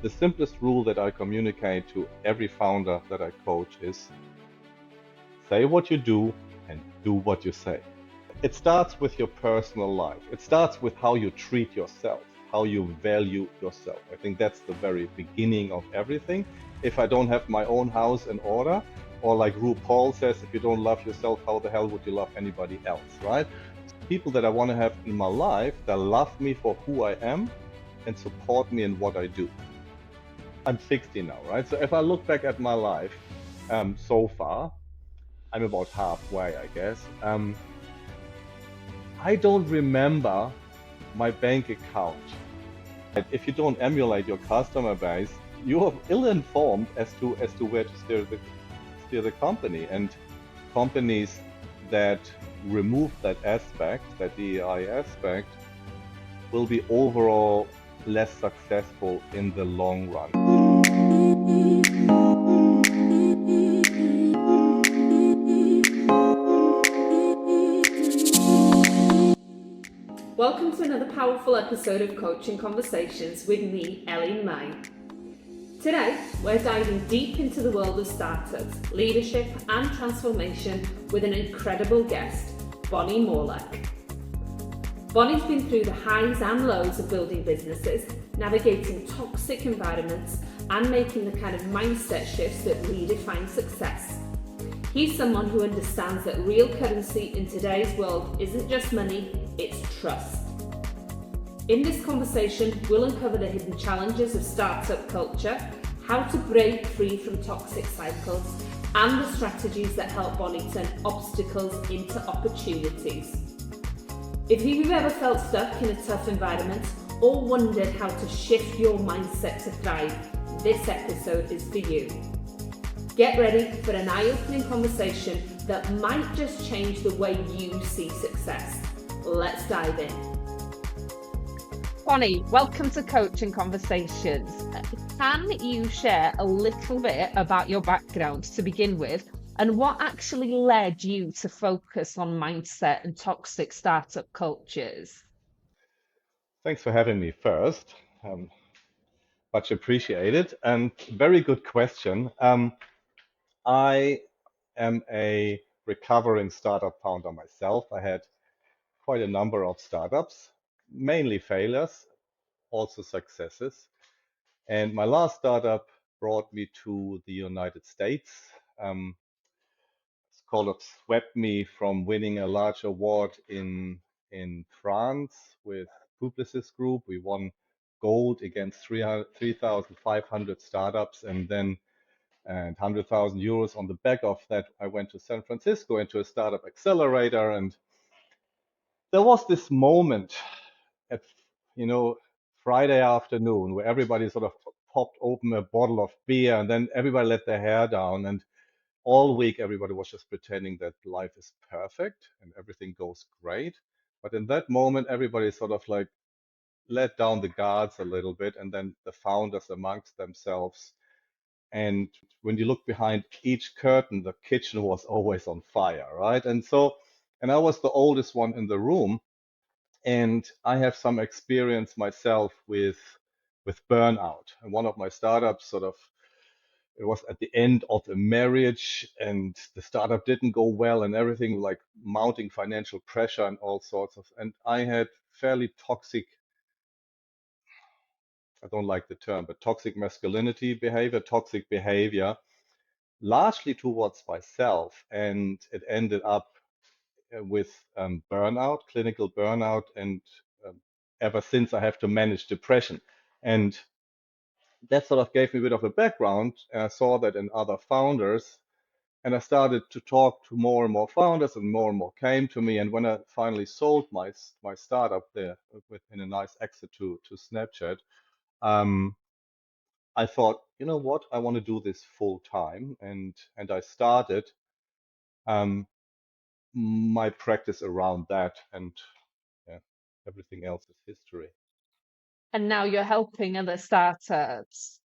the simplest rule that I communicate to every founder that I coach is say what you do and do what you say. It starts with your personal life. It starts with how you treat yourself, how you value yourself. I think that's the very beginning of everything. If I don't have my own house in order, or like RuPaul says, if you don't love yourself, how the hell would you love anybody else, right? People that I want to have in my life that love me for who I am and support me in what I do. I'm 60 now, right? So if I look back at my life so far, I'm about halfway, I guess. I don't remember my bank account. If you don't emulate your customer base, you are ill-informed as to where to steer the company. And companies that remove that aspect, that DEI aspect, will be overall less successful in the long run. Welcome to another powerful episode of Coaching Conversations with me, Elin. Today, we're diving deep into the world of startups, leadership and transformation with an incredible guest, Bonny Morlak. Bonny's been through the highs and lows of building businesses, navigating toxic environments and making the kind of mindset shifts that redefine success. He's someone who understands that real currency in today's world isn't just money, it's trust. In this conversation, we'll uncover the hidden challenges of startup culture, how to break free from toxic cycles, and the strategies that help Bonny turn obstacles into opportunities. If you've ever felt stuck in a tough environment or wondered how to shift your mindset to thrive, this episode is for you. Get ready for an eye-opening conversation that might just change the way you see success. Let's dive in. Bonny, welcome to Coaching Conversations. Can you share a little bit about your background to begin with and what actually led you to focus on mindset and toxic startup cultures? Thanks for having me first. Much appreciated and very good question. I am a recovering startup founder myself. I had quite a number of startups, mainly failures, also successes. And my last startup brought me to the United States. It's called it swept me from winning a large award in France with Publicis Group. We won gold against 3,500 startups, and then and 100,000 euros on the back of that, I went to San Francisco into a startup accelerator, and there was this moment at Friday afternoon where everybody sort of popped open a bottle of beer, and then everybody let their hair down, and all week everybody was just pretending that life is perfect and everything goes great. But in that moment, everybody sort of like let down the guards a little bit, and then the founders amongst themselves. And when you look behind each curtain, the kitchen was always on fire, right? And I was the oldest one in the room, and I have some experience myself with burnout. And one of my startups it was at the end of a marriage, and the startup didn't go well, and everything like mounting financial pressure and all sorts of. And I had fairly toxic, I don't like the term, but toxic masculinity behavior, toxic behavior, largely towards myself, and it ended up with burnout, clinical burnout, and um, ever since I have to manage depression. And that sort of gave me a bit of a background, and I saw that in other founders, and I started to talk to more and more founders, and more came to me. And when I finally sold my startup there in a nice exit to Snapchat, um, I thought, you know what, I want to do this full time, and I started um, my practice around that, and yeah, everything else is history. And now you're helping other startups.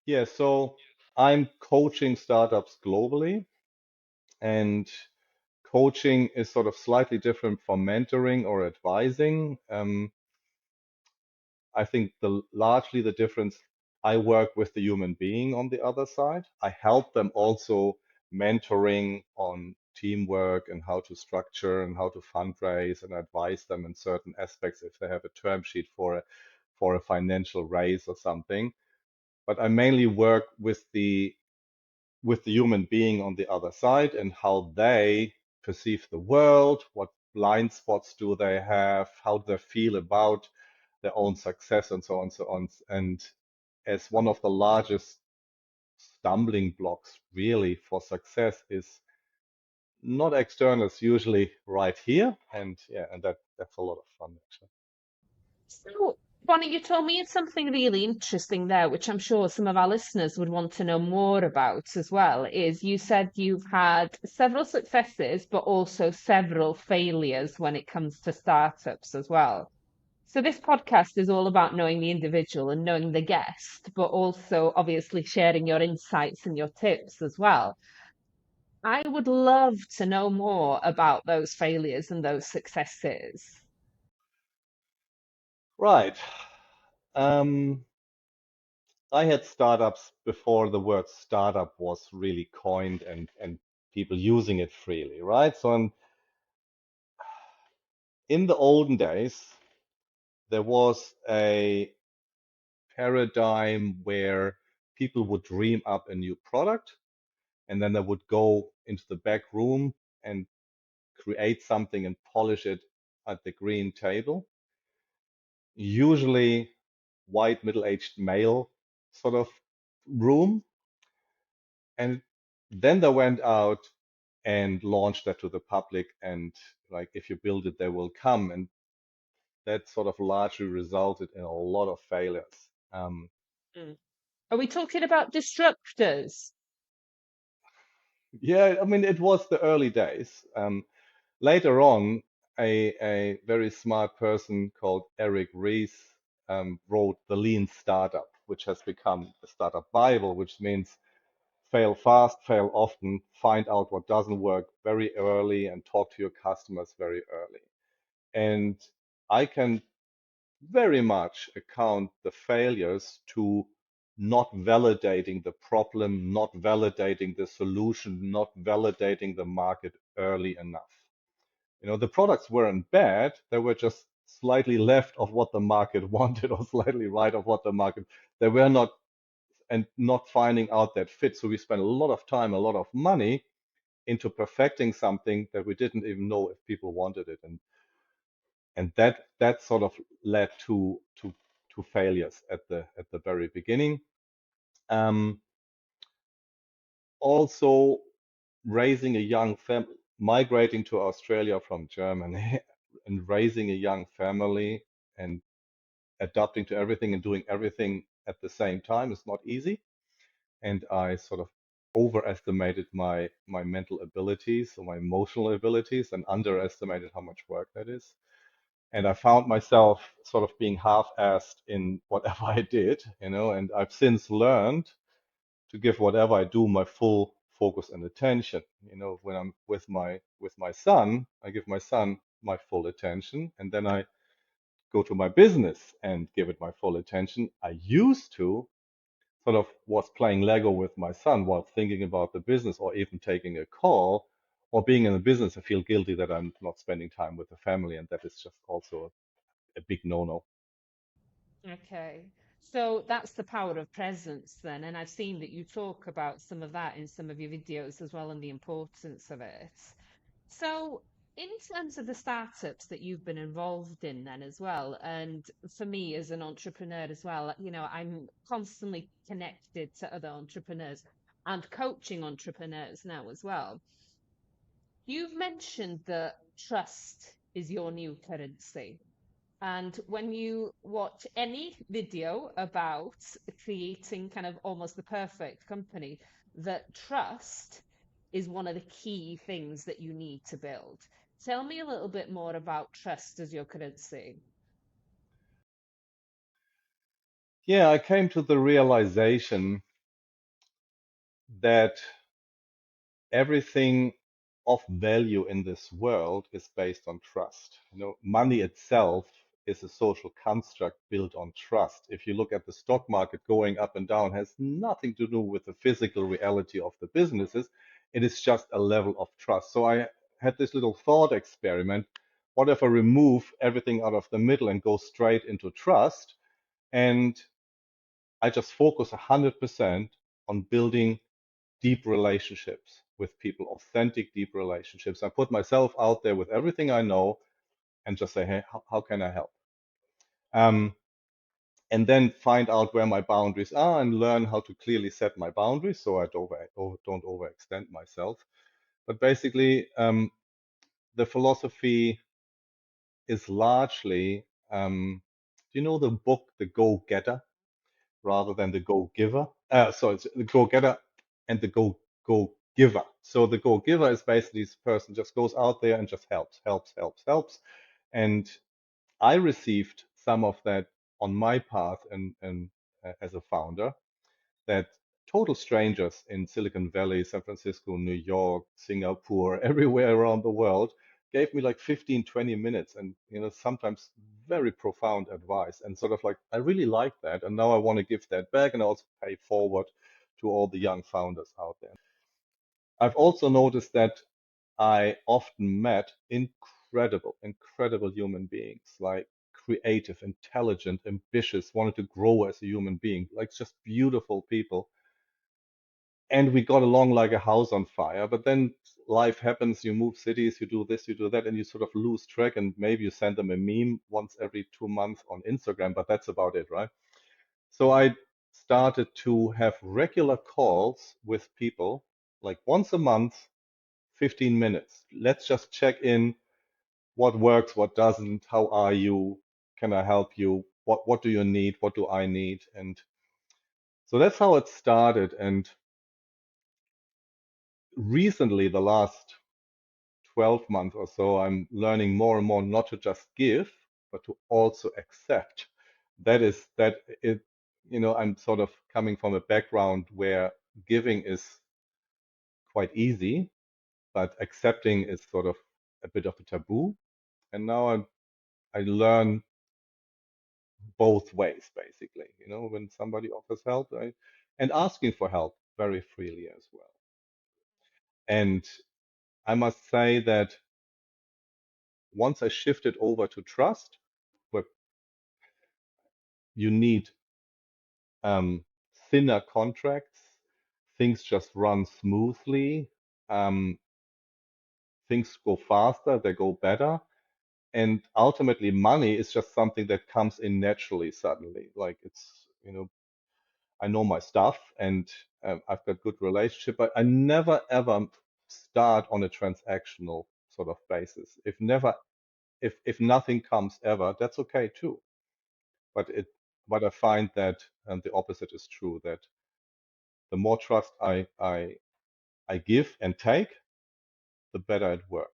Yeah, so I'm coaching startups globally, and coaching is sort of slightly different from mentoring or advising. I think largely the difference, I work with the human being on the other side. I help them also mentoring on teamwork and how to structure and how to fundraise and advise them in certain aspects if they have a term sheet for a financial raise or something. But I mainly work with the human being on the other side and how they perceive the world, what blind spots do they have, how they feel about their own success, and so on, so on. And as one of the largest stumbling blocks really for success is not external, it's usually right here. And yeah, and that's a lot of fun actually. So, Bonnie, you told me something really interesting there, which I'm sure some of our listeners would want to know more about as well, is you said you've had several successes, but also several failures when it comes to startups as well. So this podcast is all about knowing the individual and knowing the guest, but also obviously sharing your insights and your tips as well. I would love to know more about those failures and those successes. Right. Um, I had startups before the word startup was really coined and people using it freely, right? So in the olden days, there was a paradigm where people would dream up a new product and then they would go into the back room and create something and polish it at the green table. Usually white middle-aged male sort of room. And then they went out and launched that to the public and like if you build it, they will come. And that sort of largely resulted in a lot of failures. Mm. Are we talking about disruptors? Yeah, I mean, it was the early days. Later on, a very smart person called Eric Ries wrote The Lean Startup, which has become the startup Bible, which means fail fast, fail often, find out what doesn't work very early, and talk to your customers very early. And I can very much account the failures to not validating the problem, not validating the solution, not validating the market early enough. You know, the products weren't bad, they were just slightly left of what the market wanted or slightly right of what the market, they were not, and not finding out that fit. So we spent a lot of time, a lot of money into perfecting something that we didn't even know if people wanted it. And that sort of led to failures at the very beginning. Um, Also raising a young family, migrating to Australia from Germany and raising a young family and adapting to everything and doing everything at the same time is not easy. And I sort of overestimated my mental abilities or my emotional abilities and underestimated how much work that is. And I found myself sort of being half-assed in whatever I did, you know, and I've since learned to give whatever I do my full focus and attention. You know, when I'm with my son, I give my son my full attention, and then I go to my business and give it my full attention. I used to sort of was playing Lego with my son while thinking about the business or even taking a call or being in the business. I feel guilty that I'm not spending time with the family, and that is just also a big no-no. Okay. So that's the power of presence then. And I've seen that you talk about some of that in some of your videos as well and the importance of it. So, in terms of the startups that you've been involved in then as well, and for me as an entrepreneur as well, I'm constantly connected to other entrepreneurs and coaching entrepreneurs now as well. You've mentioned that trust is your new currency. And when you watch any video about creating kind of almost the perfect company, that trust is one of the key things that you need to build. Tell me a little bit more about trust as your currency. Yeah, I came to the realization that everything of value in this world is based on trust. You know, money itself is a social construct built on trust. If you look at the stock market going up and down, has nothing to do with the physical reality of the businesses. It is just a level of trust. So I had this little thought experiment. What if I remove everything out of the middle and go straight into trust? And I just focus 100% on building deep relationships with people, authentic, deep relationships. I put myself out there with everything I know and just say, hey, how can I help? Um, and then find out where my boundaries are and learn how to clearly set my boundaries so I don't overextend myself. But basically, the philosophy is largely, do you know the book, The Go Getter, rather than the Go Giver? So it's the Go Getter and the Go Giver. So the Go Giver is basically this person just goes out there and just helps. And I received some of that on my path and as a founder, that total strangers in Silicon Valley, San Francisco, New York, Singapore, everywhere around the world gave me like 15, 20 minutes and, sometimes very profound advice. And sort of like, I really like that. And now I want to give that back and also pay forward to all the young founders out there. I've also noticed that I often met incredible human beings, like creative, intelligent, ambitious, wanted to grow as a human being, like just beautiful people. And we got along like a house on fire. But then life happens, you move cities, you do this, you do that, and you sort of lose track. And maybe you send them a meme once every 2 months on Instagram, but that's about it, right? So I started to have regular calls with people, like once a month, 15 minutes. Let's just check in. What works, what doesn't, how are you? Can I help you? What do you need? What do I need? And so that's how it started. And recently, the last 12 months or so, I'm learning more and more not to just give, but to also accept. That it, I'm sort of coming from a background where giving is quite easy, but accepting is sort of a bit of a taboo. And now I learn both ways, basically, when somebody offers help, and asking for help very freely as well. And I must say that once I shifted over to trust, where you need um, thinner contracts, things just run smoothly, um, things go faster, they go better. And ultimately, money is just something that comes in naturally suddenly. Like I know my stuff and I've got good relationship, but I never ever start on a transactional sort of basis. If nothing comes ever, that's okay too. But I find that the opposite is true. That the more trust I give and take, the better it works.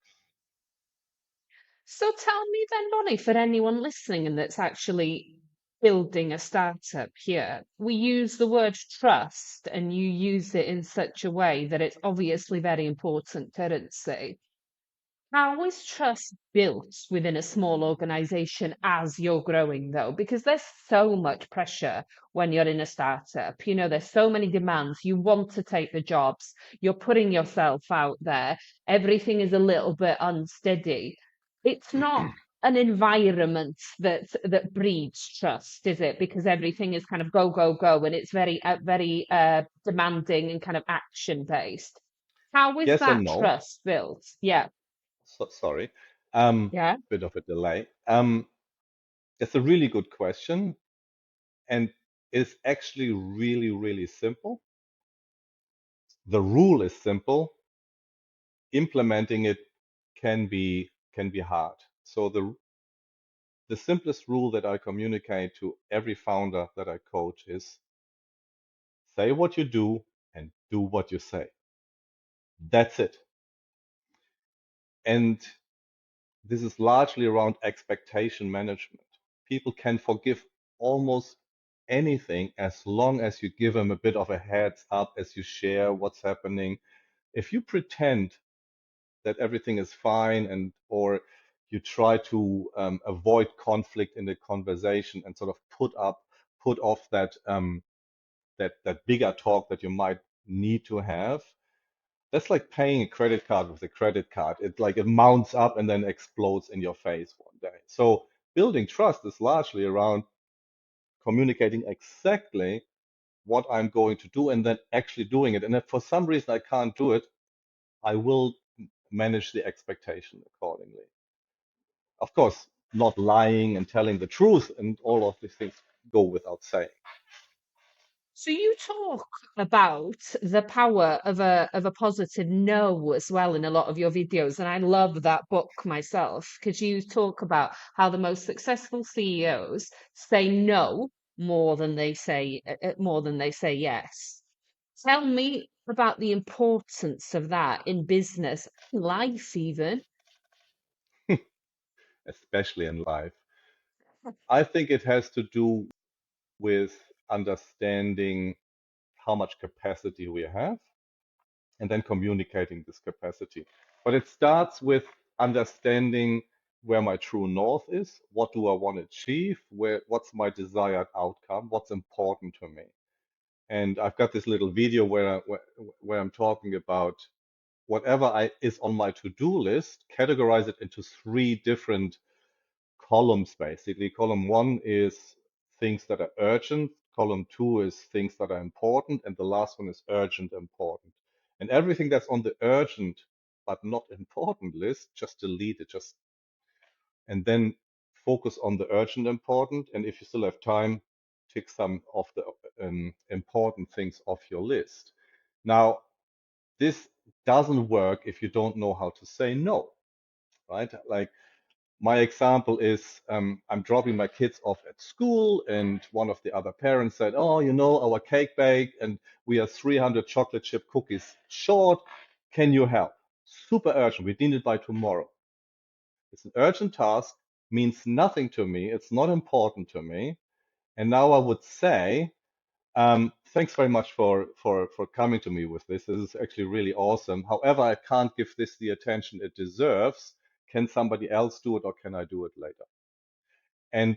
So tell me then, Bonnie, for anyone listening and that's actually building a startup here, we use the word trust and you use it in such a way that it's obviously very important currency. How is trust built within a small organization as you're growing, though? Because there's so much pressure when you're in a startup. There's so many demands. You want to take the jobs, you're putting yourself out there, everything is a little bit unsteady. It's not an environment that breeds trust, is it? Because everything is kind of go, go, go, and it's very demanding and kind of action based. How is Yes and that no. trust built? Yeah. Sorry, Yeah. bit of a delay. It's a really good question, and it's actually really simple. The rule is simple. Implementing it can be hard. So the simplest rule that I communicate to every founder that I coach is say what you do and do what you say. That's it. And this is largely around expectation management. People can forgive almost anything as long as you give them a bit of a heads up as you share what's happening. If you pretend that everything is fine, and or you try to avoid conflict in the conversation and sort of put off that bigger talk that you might need to have. That's like paying a credit card with a credit card. It mounts up and then explodes in your face one day. So building trust is largely around communicating exactly what I'm going to do and then actually doing it. And if for some reason I can't do it, I will manage the expectation accordingly. Of course, not lying and telling the truth and all of these things go without saying. So you talk about the power of a positive no as well in a lot of your videos, and I love that book myself because you talk about how the most successful CEOs say no more than they say yes. Tell me about the importance of that in business, life even. Especially in life. I think it has to do with understanding how much capacity we have and then communicating this capacity. But it starts with understanding where my true north is, what do I want to achieve, what's my desired outcome, what's important to me. And I've got this little video where I'm talking about whatever is on my to-do list, categorize it into three different columns basically. Column one is things that are urgent, column two is things that are important, and the last one is urgent important. And everything that's on the urgent but not important list, just delete it, just and then focus on the urgent important. And if you still have time, tick some of the important things off your list. Now, this doesn't work if you don't know how to say no, right? Like my example is I'm dropping my kids off at school, and one of the other parents said, "Oh, our cake baked, and we are 300 chocolate chip cookies short. Can you help?" Super urgent. We need it by tomorrow. It's an urgent task, means nothing to me. It's not important to me. And now I would say, thanks very much for coming to me with this. This is actually really awesome. However, I can't give this the attention it deserves. Can somebody else do it, or can I do it later? And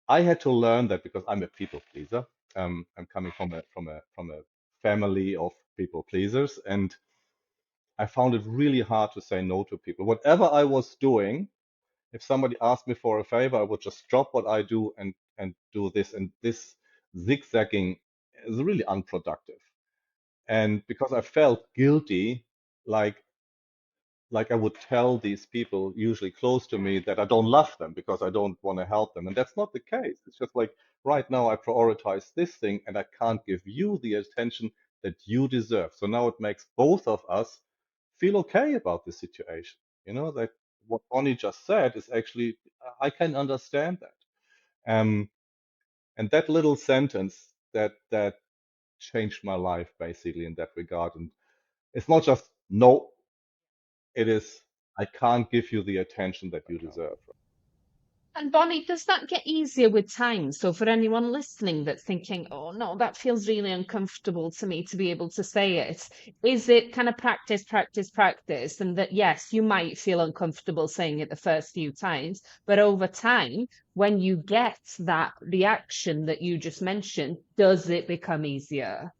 I had to learn that because I'm a people pleaser. I'm coming from a family of people pleasers, and I found it really hard to say no to people. Whatever I was doing, if somebody asked me for a favor, I would just drop what I do and do this. And this zigzagging is really unproductive. And because I felt guilty, like like I would tell these people usually close to me that I don't love them because I don't want to help them. And that's not the case. It's just like right now I prioritize this thing and I can't give you the attention that you deserve. So now it makes both of us feel okay about the situation. That what Bonnie just said is actually, I can understand that. And that little sentence that changed my life basically in that regard. And it's not just no, it is, I can't give you the attention that you deserve. And Bonnie, does that get easier with time? So for anyone listening that's thinking, oh no, that feels really uncomfortable to me to be able to say it, is it kind of practice, practice, practice? And that yes, you might feel uncomfortable saying it the first few times, but over time, when you get that reaction that you just mentioned, does it become easier?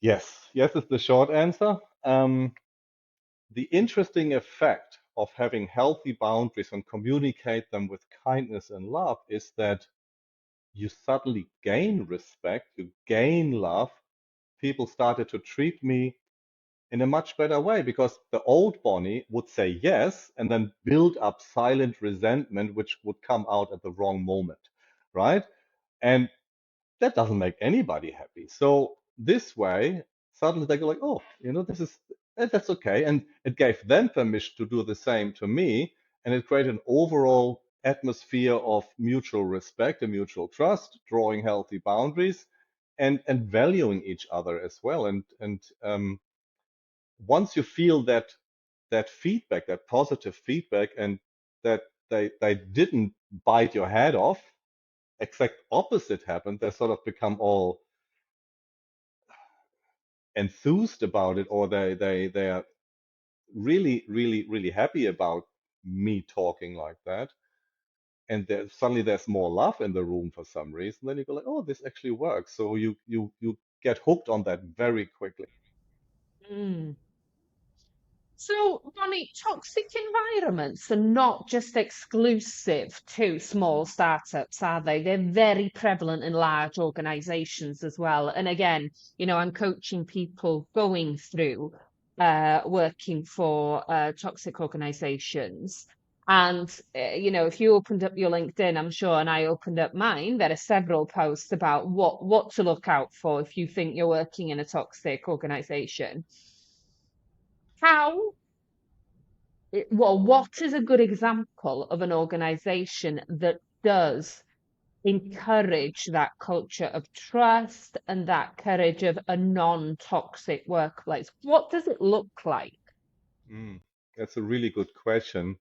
Yes, yes is the short answer. The interesting effect of having healthy boundaries and communicate them with kindness and love is that you suddenly gain respect, you gain love. People started to treat me in a much better way because the old Bonnie would say yes and then build up silent resentment, which would come out at the wrong moment, right? And that doesn't make anybody happy. So this way, suddenly they go like, oh, that's okay. And it gave them permission to do the same to me. And it created an overall atmosphere of mutual respect and mutual trust, drawing healthy boundaries and valuing each other as well. And once you feel that feedback, that positive feedback, and that they didn't bite your head off, exact opposite happened. They sort of become all enthused about it, or they really, really, really happy about me talking like that. And suddenly there's more love in the room for some reason. Then you go like, oh, this actually works. So you get hooked on that very quickly. Mm. So, Bonnie, toxic environments are not just exclusive to small startups, are they? They're very prevalent in large organizations as well. And again, I'm coaching people going through working for toxic organizations. And, if you opened up your LinkedIn, I'm sure, and I opened up mine, there are several posts about what to look out for if you think you're working in a toxic organization. How well, what is a good example of an organization that does encourage that culture of trust and that courage of a non-toxic workplace? What does it look like? Mm, that's a really good question.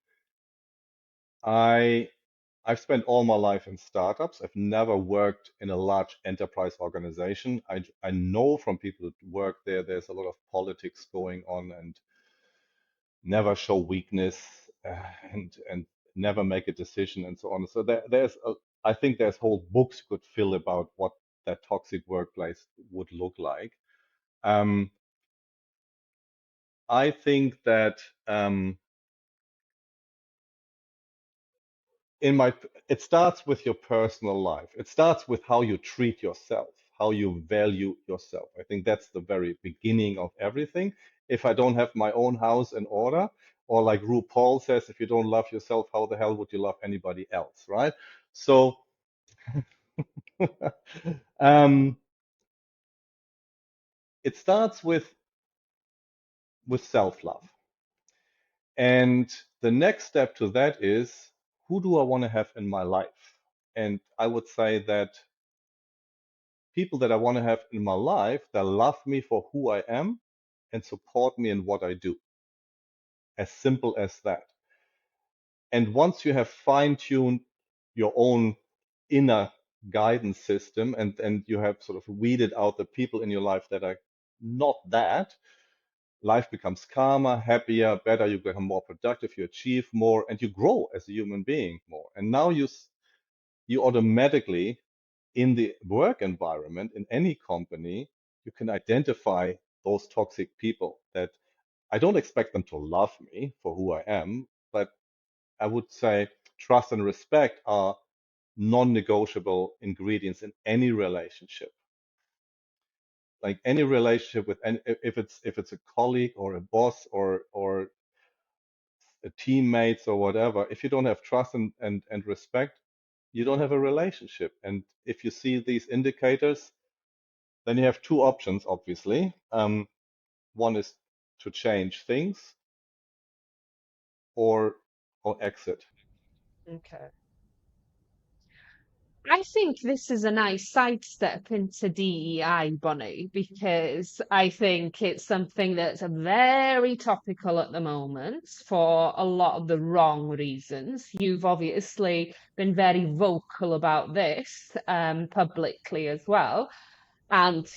I I've spent all my life in startups. I've never worked in a large enterprise organization. I know from people who work there, there's a lot of politics going on and never show weakness and never make a decision and so on. So I think there's whole books you could fill about what that toxic workplace would look like. Um, I think that in my it starts with your personal life. It starts with how you treat yourself, how you value yourself. I think that's the very beginning of everything. If I don't have my own house in order, or like RuPaul says, if you don't love yourself, how the hell would you love anybody else, right? So um, it starts with self-love. And the next step to that is, who do I want to have in my life? And I would say that people that I want to have in my life that love me for who I am and support me in what I do. As simple as that. And once you have fine-tuned your own inner guidance system and you have sort of weeded out the people in your life that are not that, life becomes calmer, happier, better, you become more productive, you achieve more, and you grow as a human being more. And now you automatically in the work environment, in any company, you can identify those toxic people that I don't expect them to love me for who I am, but I would say trust and respect are non-negotiable ingredients in any relationship. Like any relationship with any, if it's a colleague or a boss or a teammates or whatever, if you don't have trust and respect, you don't have a relationship. And if you see these indicators, then you have two options, obviously. One is to change things or or exit. Okay. I think this is a nice sidestep into DEI, Bonnie, because I think it's something that's very topical at the moment for a lot of the wrong reasons. You've obviously been very vocal about this publicly as well. And,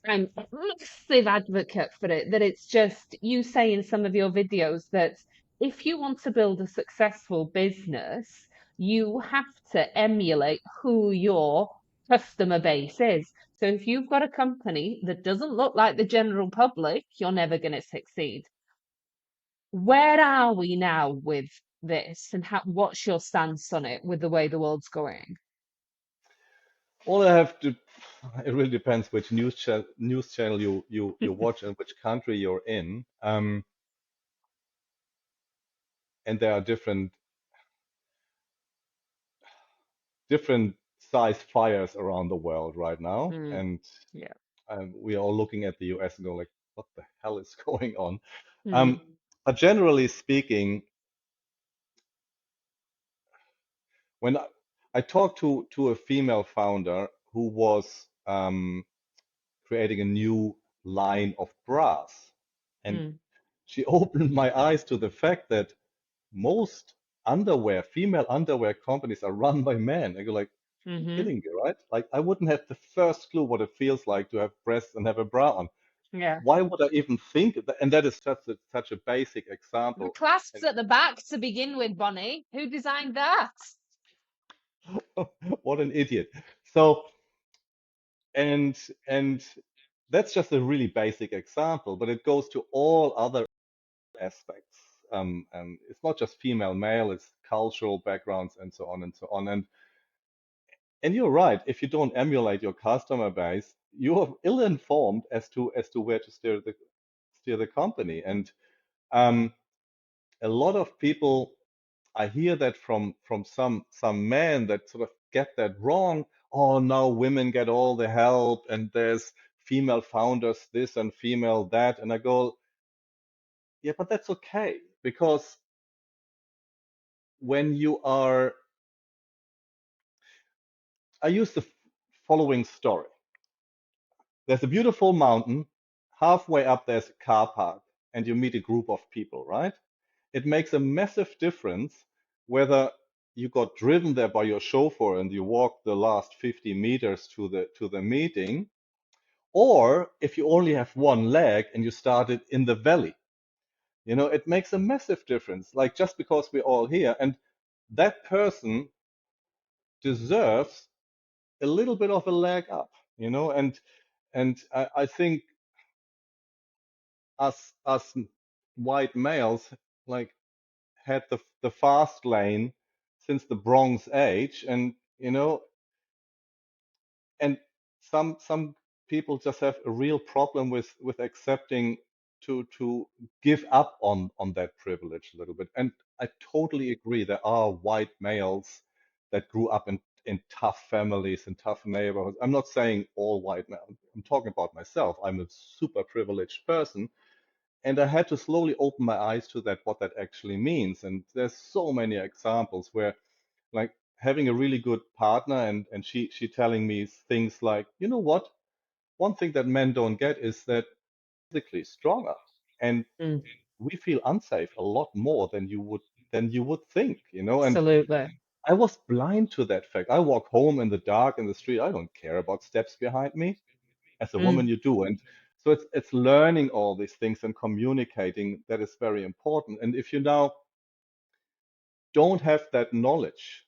I'm a massive advocate for it, that it's just you say in some of your videos that if you want to build a successful business, you have to emulate who your customer base is. So if you've got a company that doesn't look like the general public, you're never going to succeed. Where are we now with this, and what's your stance on it with the way the world's going? All I have to, it really depends which news channel you watch and which country you're in. And there are different size fires around the world right now, Mm, and yeah. we are all looking at the US and go like, what the hell is going on? Um, Mm, but generally speaking, when I talked to a female founder who was creating a new line of bras, and mm, she opened my eyes to the fact that most female underwear companies are run by men. I go like, you're mm-hmm. kidding me, right? Like I wouldn't have the first clue what it feels like to have breasts and have a bra on. Yeah. Why would I even think of that? And that is such a basic The example. clasps And at the back to begin with, Bonnie. Who designed that? what an idiot. So, and and that's just a really basic example, but it goes to all other aspects. And it's not just female, male, it's cultural backgrounds and so on and so on. And you're right, if you don't emulate your customer base, you are ill-informed as to where to steer the company. And um, a lot of people, I hear that from some men that sort of get that wrong. Oh, now women get all the help, and there's female founders this and female that. And I go, yeah, but that's okay, because when you are, I use the following story. There's a beautiful mountain. Halfway up, there's a car park, and you meet a group of people, right? It makes a massive difference whether you got driven there by your chauffeur and you walked the last 50 meters to the meeting, or if you only have one leg and you started in the valley. It makes a massive difference. Like, just because we're all here, and that person deserves a little bit of a leg up, and I think us white males, like, had the fast lane since the Bronze Age, and some people just have a real problem with accepting to give up on that privilege a little bit. And I totally agree. There are white males that grew up in tough families and tough neighborhoods. I'm not saying all white males. I'm talking about myself. I'm a super privileged person, and I had to slowly open my eyes to that, what that actually means. And there's so many examples where, like, having a really good partner, and she telling me things like, you know what? One thing that men don't get is that physically stronger, and Mm, we feel unsafe a lot more than you would think. And absolutely. I was blind to that fact. I walk home in the dark in the street. I don't care about steps behind me. As a woman, Mm, you do. And so it's learning all these things and communicating that is very important. And if you now don't have that knowledge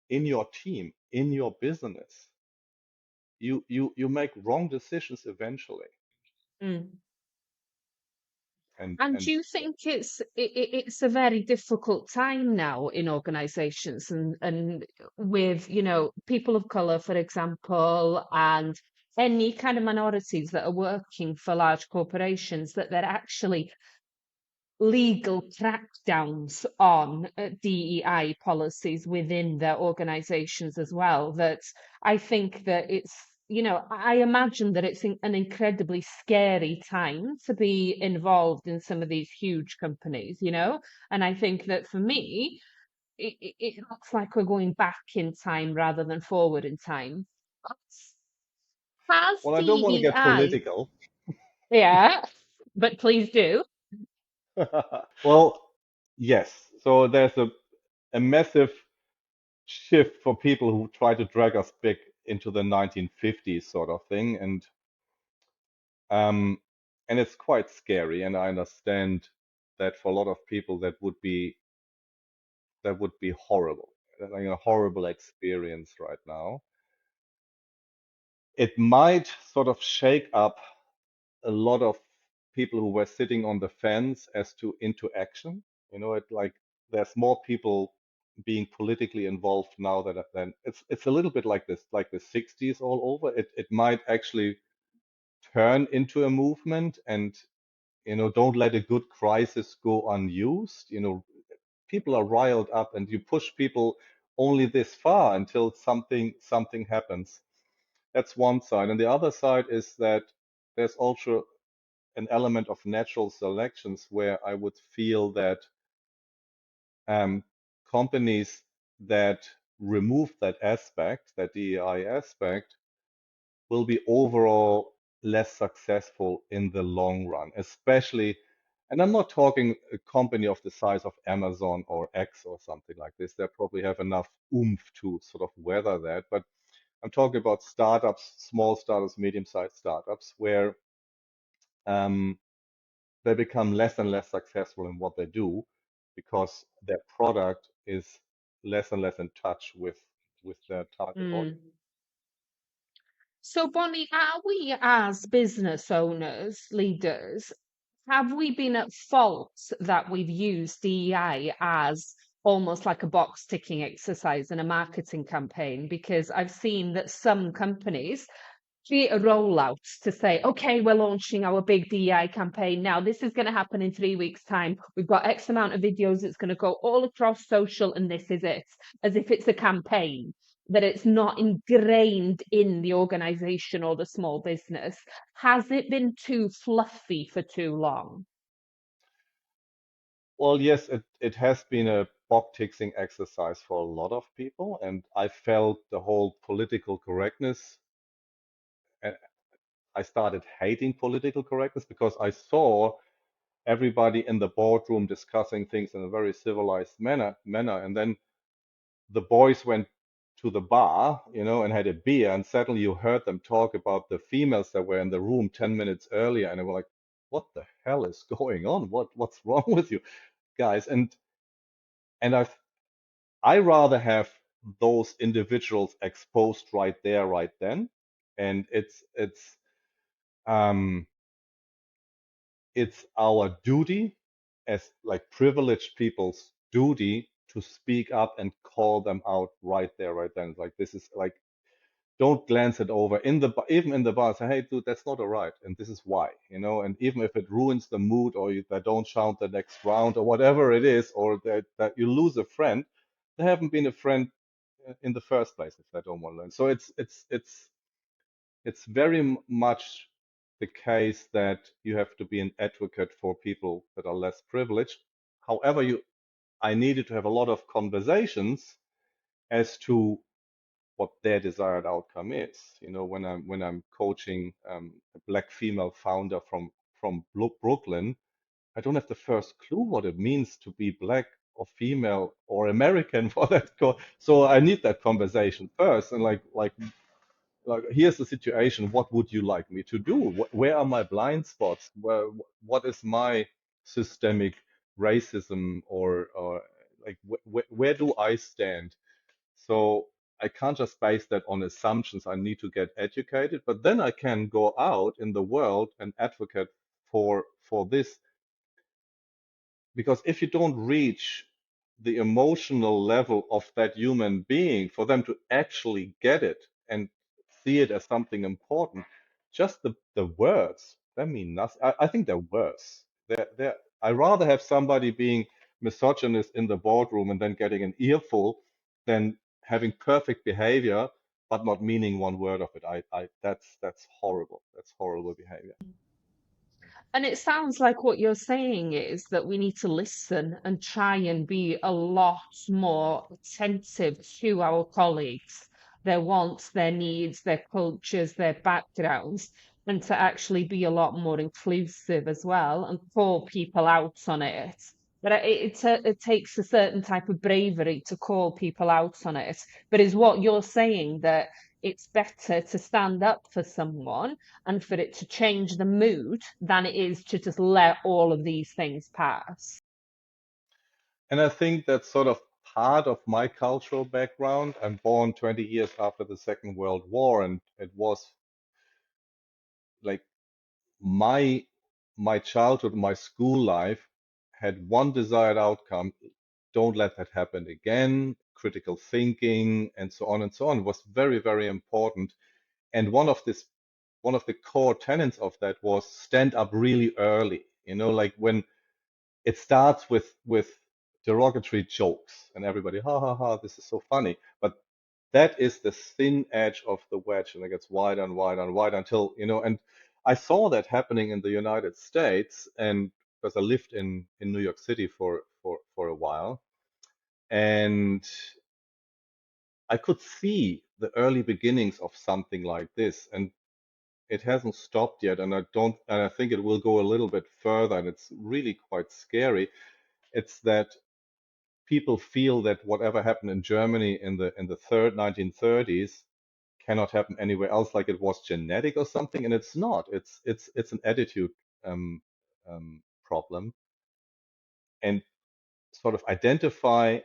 in your team, in your business, you make wrong decisions eventually. mm. And And and do you think it's a very difficult time now in organizations and with, people of color, for example, and any kind of minorities that are working for large corporations, that they're actually legal crackdowns on DEI policies within their organizations as well. That I think that I imagine that it's an incredibly scary time to be involved in some of these huge companies. And I think that for me, it looks like we're going back in time rather than forward in time. Has well, I don't want to get DEI, political. yeah, but please do. Well, yes. So there's a massive shift for people who try to drag us back into the 1950s sort of thing, um, and it's quite scary. And I understand that for a lot of people that would be horrible, like a horrible experience right now. It might sort of shake up a lot of people who were sitting on the fence as to into action. It, like, there's more people being politically involved now than it's a little bit like this, like the 60s all over. It might actually turn into a movement, and don't let a good crisis go unused. People are riled up, and you push people only this far until something happens. That's one side. And the other side is that there's also an element of natural selections where I would feel that um, companies that remove that aspect, that DEI aspect, will be overall less successful in the long run, especially. And I'm not talking a company of the size of Amazon or X or something like this. They probably have enough oomph to sort of weather that. But I'm talking about startups, small startups, medium-sized startups, where um, they become less and less successful in what they do because their product is less and less in touch with their target audience. Mm. So, Bonnie, are we as business owners, leaders, have we been at fault that we've used DEI as almost like a box ticking exercise in a marketing campaign? Because I've seen that some companies create a rollout to say, okay, we're launching our big DEI campaign now. This is going to happen in 3 weeks' time. We've got X amount of videos. It's going to go all across social, and this is it, as if it's a campaign, that it's not ingrained in the organization or the small business. Has it been too fluffy for too long? Well, yes, it has been a box ticking exercise for a lot of people, and I felt the whole political correctness. And I started hating political correctness because I saw everybody in the boardroom discussing things in a very civilized manner, and then the boys went to the bar, and had a beer, and suddenly you heard them talk about the females that were in the room 10 minutes earlier, and they were like, "What the hell is going on? What's wrong with you guys?" And I rather have those individuals exposed right there, right then, and um it's our duty as like privileged people's duty to speak up and call them out right there, right then. Like this is like, don't glance it over in the even in the bar. Say, hey, dude, that's not all right, and this is why. And even if it ruins the mood, or they don't shout the next round, or whatever it is, or that you lose a friend, they haven't been a friend in the first place if they don't want to learn. So it's very much the case that you have to be an advocate for people that are less privileged. However, I needed to have a lot of conversations as to what their desired outcome is. When I'm coaching a black female founder from Brooklyn, I don't have the first clue what it means to be black or female or American for that. So I need that conversation first, and like here's the situation, what would you like me to do? Where are my blind spots? What is my systemic racism, or like where do I stand? So I can't just base that on assumptions. I need to get educated, but then I can go out in the world and advocate for this. Because if you don't reach the emotional level of that human being for them to actually get it and see it as something important, just the words, that mean nothing. I think they're worse. I rather have somebody being misogynist in the boardroom and then getting an earful than having perfect behavior but not meaning one word of it. That's horrible. That's horrible behavior. And it sounds like what you're saying is that we need to listen and try and be a lot more attentive to our colleagues, their wants, their needs, their cultures, their backgrounds, and to actually be a lot more inclusive as well and call people out on it. But it takes a certain type of bravery to call people out on it. But is what you're saying that it's better to stand up for someone and for it to change the mood than it is to just let all of these things pass. And I think that's sort of part of my cultural background. I'm born 20 years after the Second World War, and it was like my my childhood, my school life had one desired outcome. Don't let that happen again. Critical thinking and so on and so on was very, very important. And one of the core tenets of that was stand up really early. Like when it starts with derogatory jokes and everybody, ha ha ha, this is so funny. But that is the thin edge of the wedge, and it gets wider and wider and wider until, and I saw that happening in the United States, and because I lived in New York City for a while, and I could see the early beginnings of something like this, and it hasn't stopped yet, and I think it will go a little bit further, and it's really quite scary. It's that people feel that whatever happened in Germany in the 1930s cannot happen anywhere else, like it was genetic or something, and it's not. It's an attitude um, problem, and sort of identify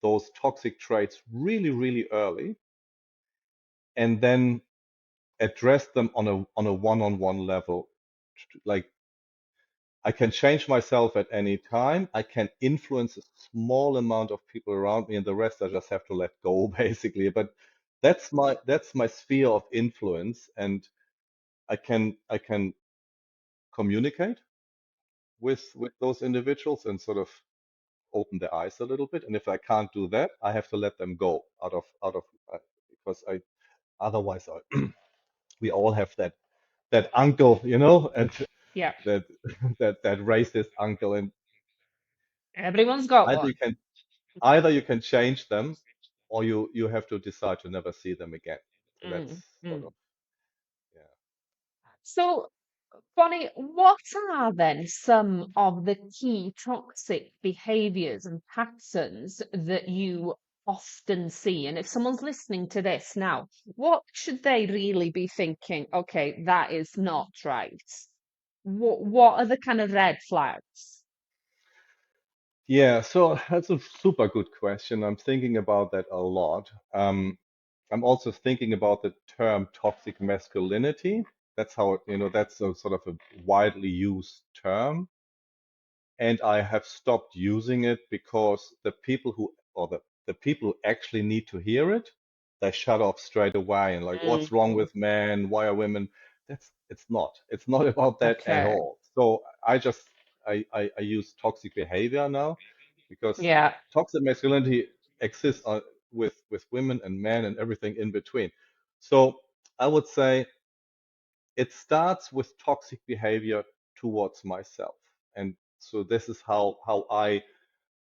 those toxic traits really, really early, and then address them on a one-on-one level. Like, I can change myself at any time. I can influence a small amount of people around me, and the rest I just have to let go, basically. But that's my sphere of influence, and I can communicate with those individuals and sort of open their eyes a little bit. And if I can't do that, I have to let them go out of because I otherwise we all have that uncle, and Yeah. that that racist uncle, and Everyone's got either one. you can either you can change them, or you have to decide to never see them again. So that's Mm, sort of, mm. yeah. So, Bonnie, what are then some of the key toxic behaviors and patterns that you often see? And if someone's listening to this now, what should they really be thinking? Okay, that is not right. What are the kind of red flags? Yeah, so that's a super good question. I'm thinking about that a lot. I'm also thinking about the term toxic masculinity. That's how, that's a sort of a widely used term. And I have stopped using it because the people who actually need to hear it, they shut off straight away and like, what's wrong Mhm. with men? Why are women? It's not about that at Okay. all. So I use toxic behavior now, because Yeah. toxic masculinity exists with women and men and everything in between. So I would say it starts with toxic behavior towards myself. And so this is how I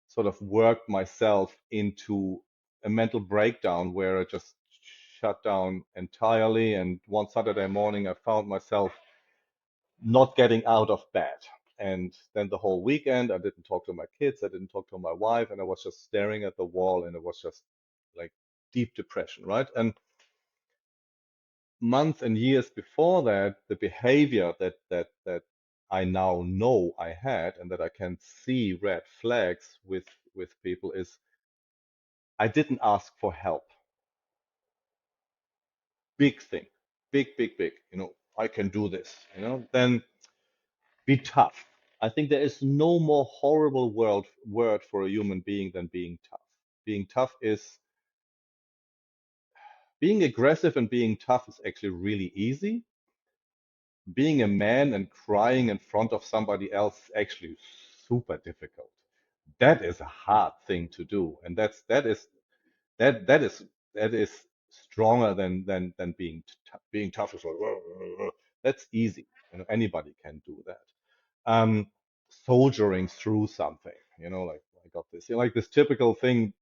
sort of worked myself into a mental breakdown where I just shut down entirely. And one Saturday morning, I found myself not getting out of bed. And then the whole weekend, I didn't talk to my kids, I didn't talk to my wife, and I was just staring at the wall, and it was just like deep depression, right? And months and years before that, the behavior that I now know I had, and that I can see red flags with people, is I didn't ask for help. Big thing, big, big, big. I can do this. Then be tough. I think there is no more horrible word for a human being than being tough. Being tough is being aggressive, and being tough is actually really easy. Being a man and crying in front of somebody else is actually super difficult. That is a hard thing to do, and that is stronger than being tough. Is like, that's easy. Anybody can do that. Um, Soldiering through something. Like, I got this. Like this typical thing.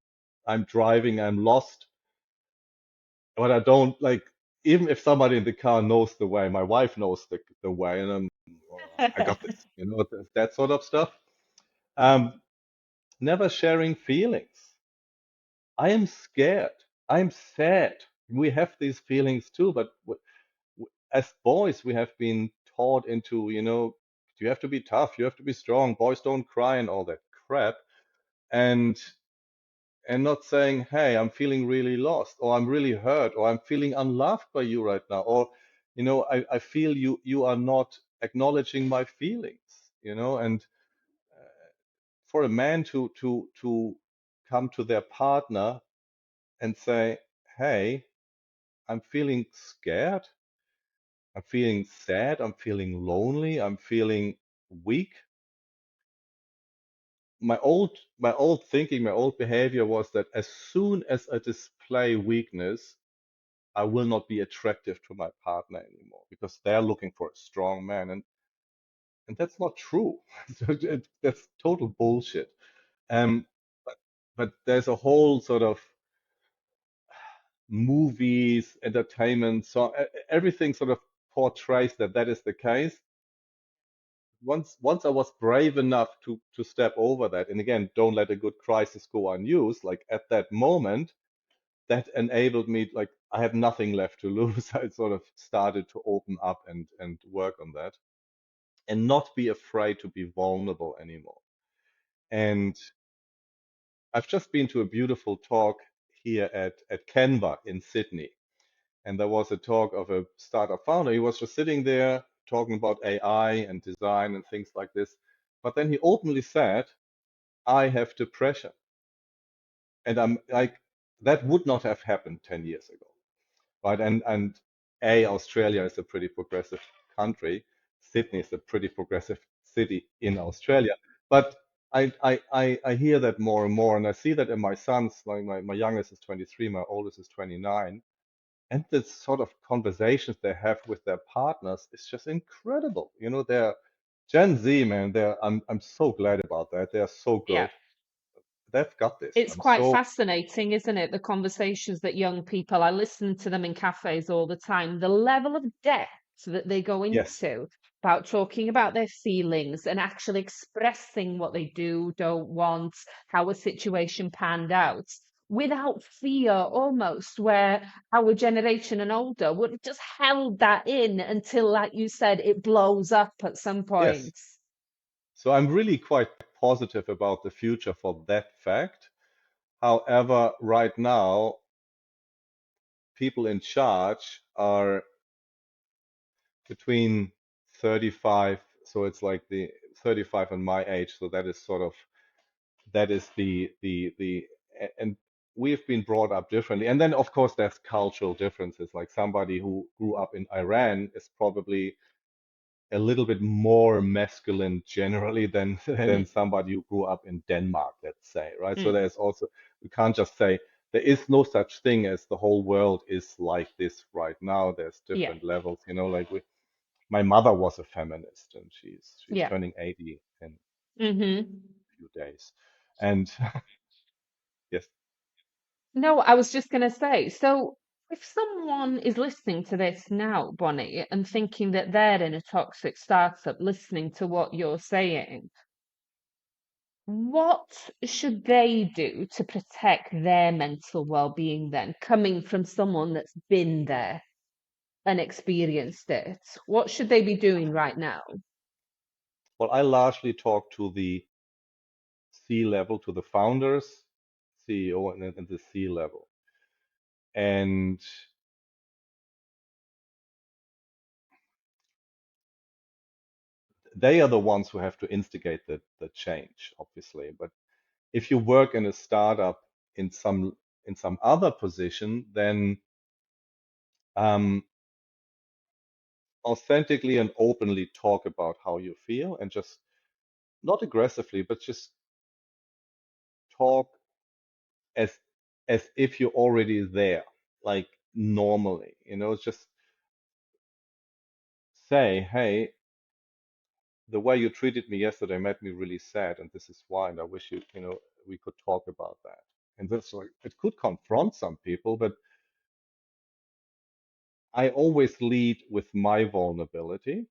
I'm driving. I'm lost, but I don't like. Even if somebody in the car knows the way, my wife knows the way, and I got this. That sort of stuff. Um, Never sharing feelings. I am scared. I'm sad. We have these feelings too, but as boys, we have been taught into, you have to be tough, you have to be strong, boys don't cry, and all that crap. And not saying, hey, I'm feeling really lost, or I'm really hurt, or I'm feeling unloved by you right now, or I feel you are not acknowledging my feelings. And for a man to come to their partner and say, hey, I'm feeling scared, I'm feeling sad, I'm feeling lonely, I'm feeling weak. My old thinking, my old behavior was that as soon as I display weakness, I will not be attractive to my partner anymore, because they're looking for a strong man, and that's not true. So that's total bullshit. Um, but, there's a whole sort of movies, entertainment, so everything sort of portrays that is the case. Once I was brave enough to step over that, and again, don't let a good crisis go unused. Like, at that moment, that enabled me, like, I had nothing left to lose. I sort of started to open up and work on that. and not be afraid to be vulnerable anymore. And I've just been to a beautiful talk here at Canva in Sydney. And there was a talk of a startup founder. He was just sitting there talking about AI and design and things like this. But then he openly said, I have depression. And I'm like, that would not have happened 10 years ago, right? And Australia is a pretty progressive country. Sydney is a pretty progressive city in Australia. But I hear that more and more, and I see that in my sons. Like my youngest is 23, my oldest is 29, and the sort of conversations they have with their partners is just incredible. You know, they're Gen Z, man. I'm so glad about that. They're so Yeah. good. They've got this. It's I'm quite so fascinating, isn't it? The conversations that young people, I listen to them in cafes all the time, the level of depth that they go yes, into about talking about their feelings and actually expressing what they do, don't want, how a situation panned out, without fear almost, where our generation and older would have just held that in until, like you said, it blows up at some yes. point. So I'm really quite positive about the future for that fact. However, right now, people in charge are between 35, so it's like the 35 and my age, so that is sort of that is the and we've been brought up differently. And then of course there's cultural differences. Like somebody who grew up in Iran is probably a little bit more masculine generally than Mm, somebody who grew up in Denmark, let's say, right? So mm, there's also, we can't just say there is no such thing as the whole world is like this right now. There's yeah, different levels, you know, like my mother was a feminist and she's yeah. turning 80 in a Hmm. few days. And yes, No, I was just going to say, so if someone is listening to this now, Bonnie, and thinking that they're in a toxic startup, listening to what you're saying, what should they do to protect their mental well-being then, coming from someone that's been there and experienced it? What should they be doing right now? well, I largely talk to the C level, to the founders, CEO, and the C level. And they are the ones who have to instigate the change, obviously. But if you work in a startup in some other position, then um, authentically and openly talk about how you feel and just not aggressively, but just talk as as if you're already there, like normally. You know, just say, hey, the way you treated me yesterday made me really sad, and this is why, and I wish we could talk about that. And that's like it could confront some people, but I always lead with my vulnerability,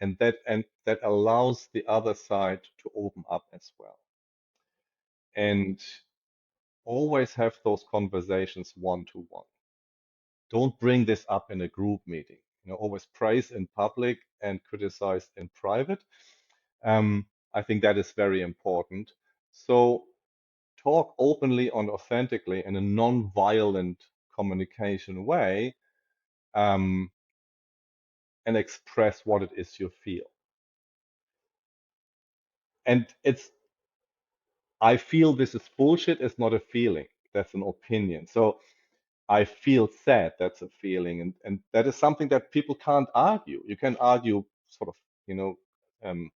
and that allows the other side to open up as well. And always have those conversations one to one. Don't bring this up in a group meeting. You know, always praise in public and criticize in private. I think that is very important. So talk openly and authentically in a non-violent communication way, um, and express what it is you feel. And I feel this is bullshit is not a feeling. That's an opinion. So I feel sad, that's a feeling. And that is something that people can't argue. You can argue sort of, you know, um,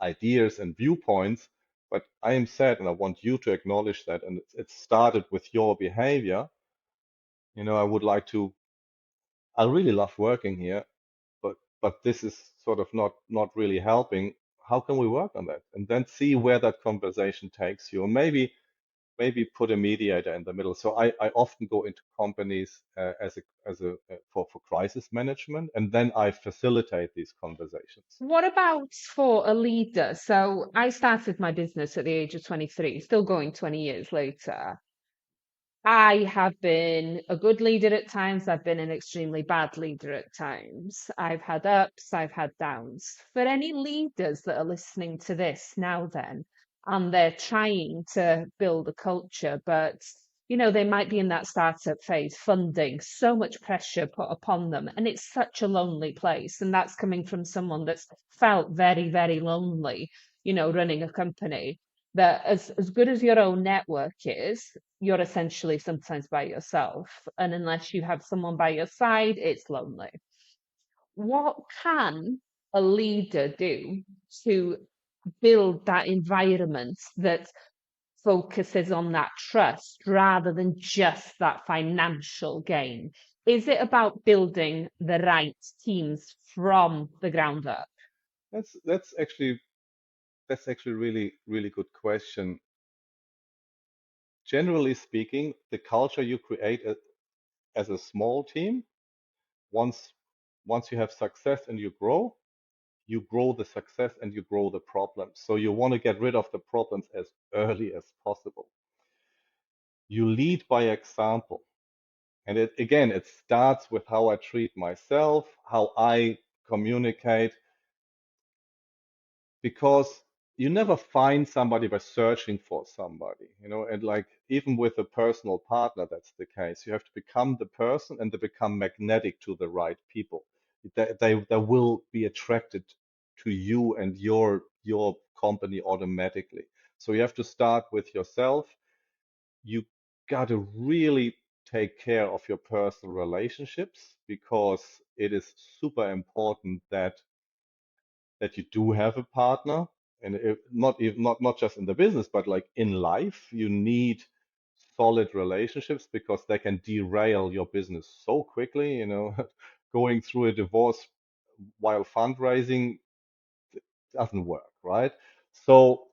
ideas and viewpoints, but I am sad and I want you to acknowledge that. And it started with your behavior. You know, I would like to, I really love working here, but this is sort of not really helping. How can we work on that? And then see where that conversation takes you. Or maybe put a mediator in the middle. So I often go into companies for crisis management, and then I facilitate these conversations. What about for a leader? So I started my business at the age of 23, still going 20 years later. I have been a good leader at times. I've been an extremely bad leader at times. I've had ups, I've had downs. For any leaders that are listening to this now, then, and they're trying to build a culture, but they might be in that startup phase, funding, so much pressure put upon them, and it's such a lonely place. And that's coming from someone that's felt very, very lonely, running a company. That as good as your own network is, you're essentially sometimes by yourself. And unless you have someone by your side, it's lonely. What can a leader do to build that environment that focuses on that trust rather than just that financial gain? Is it about building the right teams from the ground up? That's that's actually that's actually really really good question. Generally speaking, the culture you create as a small team, once once you have success and you grow the success and you grow the problems. So you want to get rid of the problems as early as possible. You lead by example. And it starts with how I treat myself, how I communicate, because you never find somebody by searching for somebody, and like even with a personal partner, that's the case. You have to become the person and they become magnetic to the right people. They will be attracted to you and your company automatically. So you have to start with yourself. You got to really take care of your personal relationships because it is super important that you do have a partner, and not just in the business but like in life. You need solid relationships because they can derail your business so quickly. Going through a divorce while fundraising doesn't work, right? So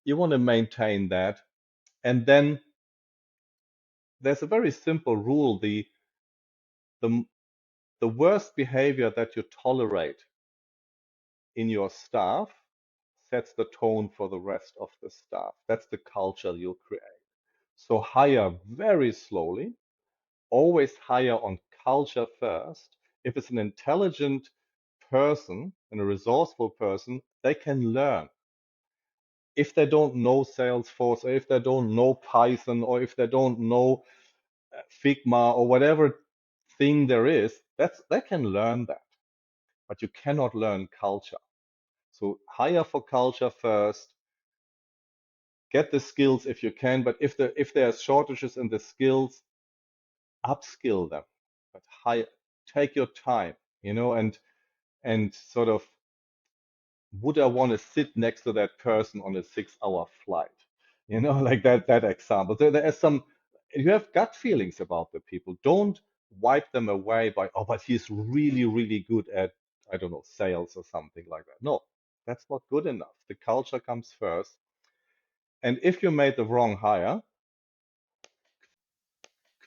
you want to maintain that. And then there's a very simple rule: the the worst behavior that you tolerate in your staff sets the tone for the rest of the staff. That's the culture you create. So hire very slowly, always hire on culture first. If it's an intelligent person and a resourceful person, they can learn. If they don't know Salesforce, or if they don't know Python, or if they don't know Figma, or whatever thing there is, they can learn that. But you cannot learn culture. So hire for culture first, get the skills if you can, but if there are shortages in the skills, upskill them. But take your time, and sort of, would I want to sit next to that person on a 6-hour flight? Like that example. So there are some, you have gut feelings about the people. Don't wipe them away by, oh, but he's really, really good at, I don't know, sales or something like that. No, that's not good enough. The culture comes first. And if you made the wrong hire,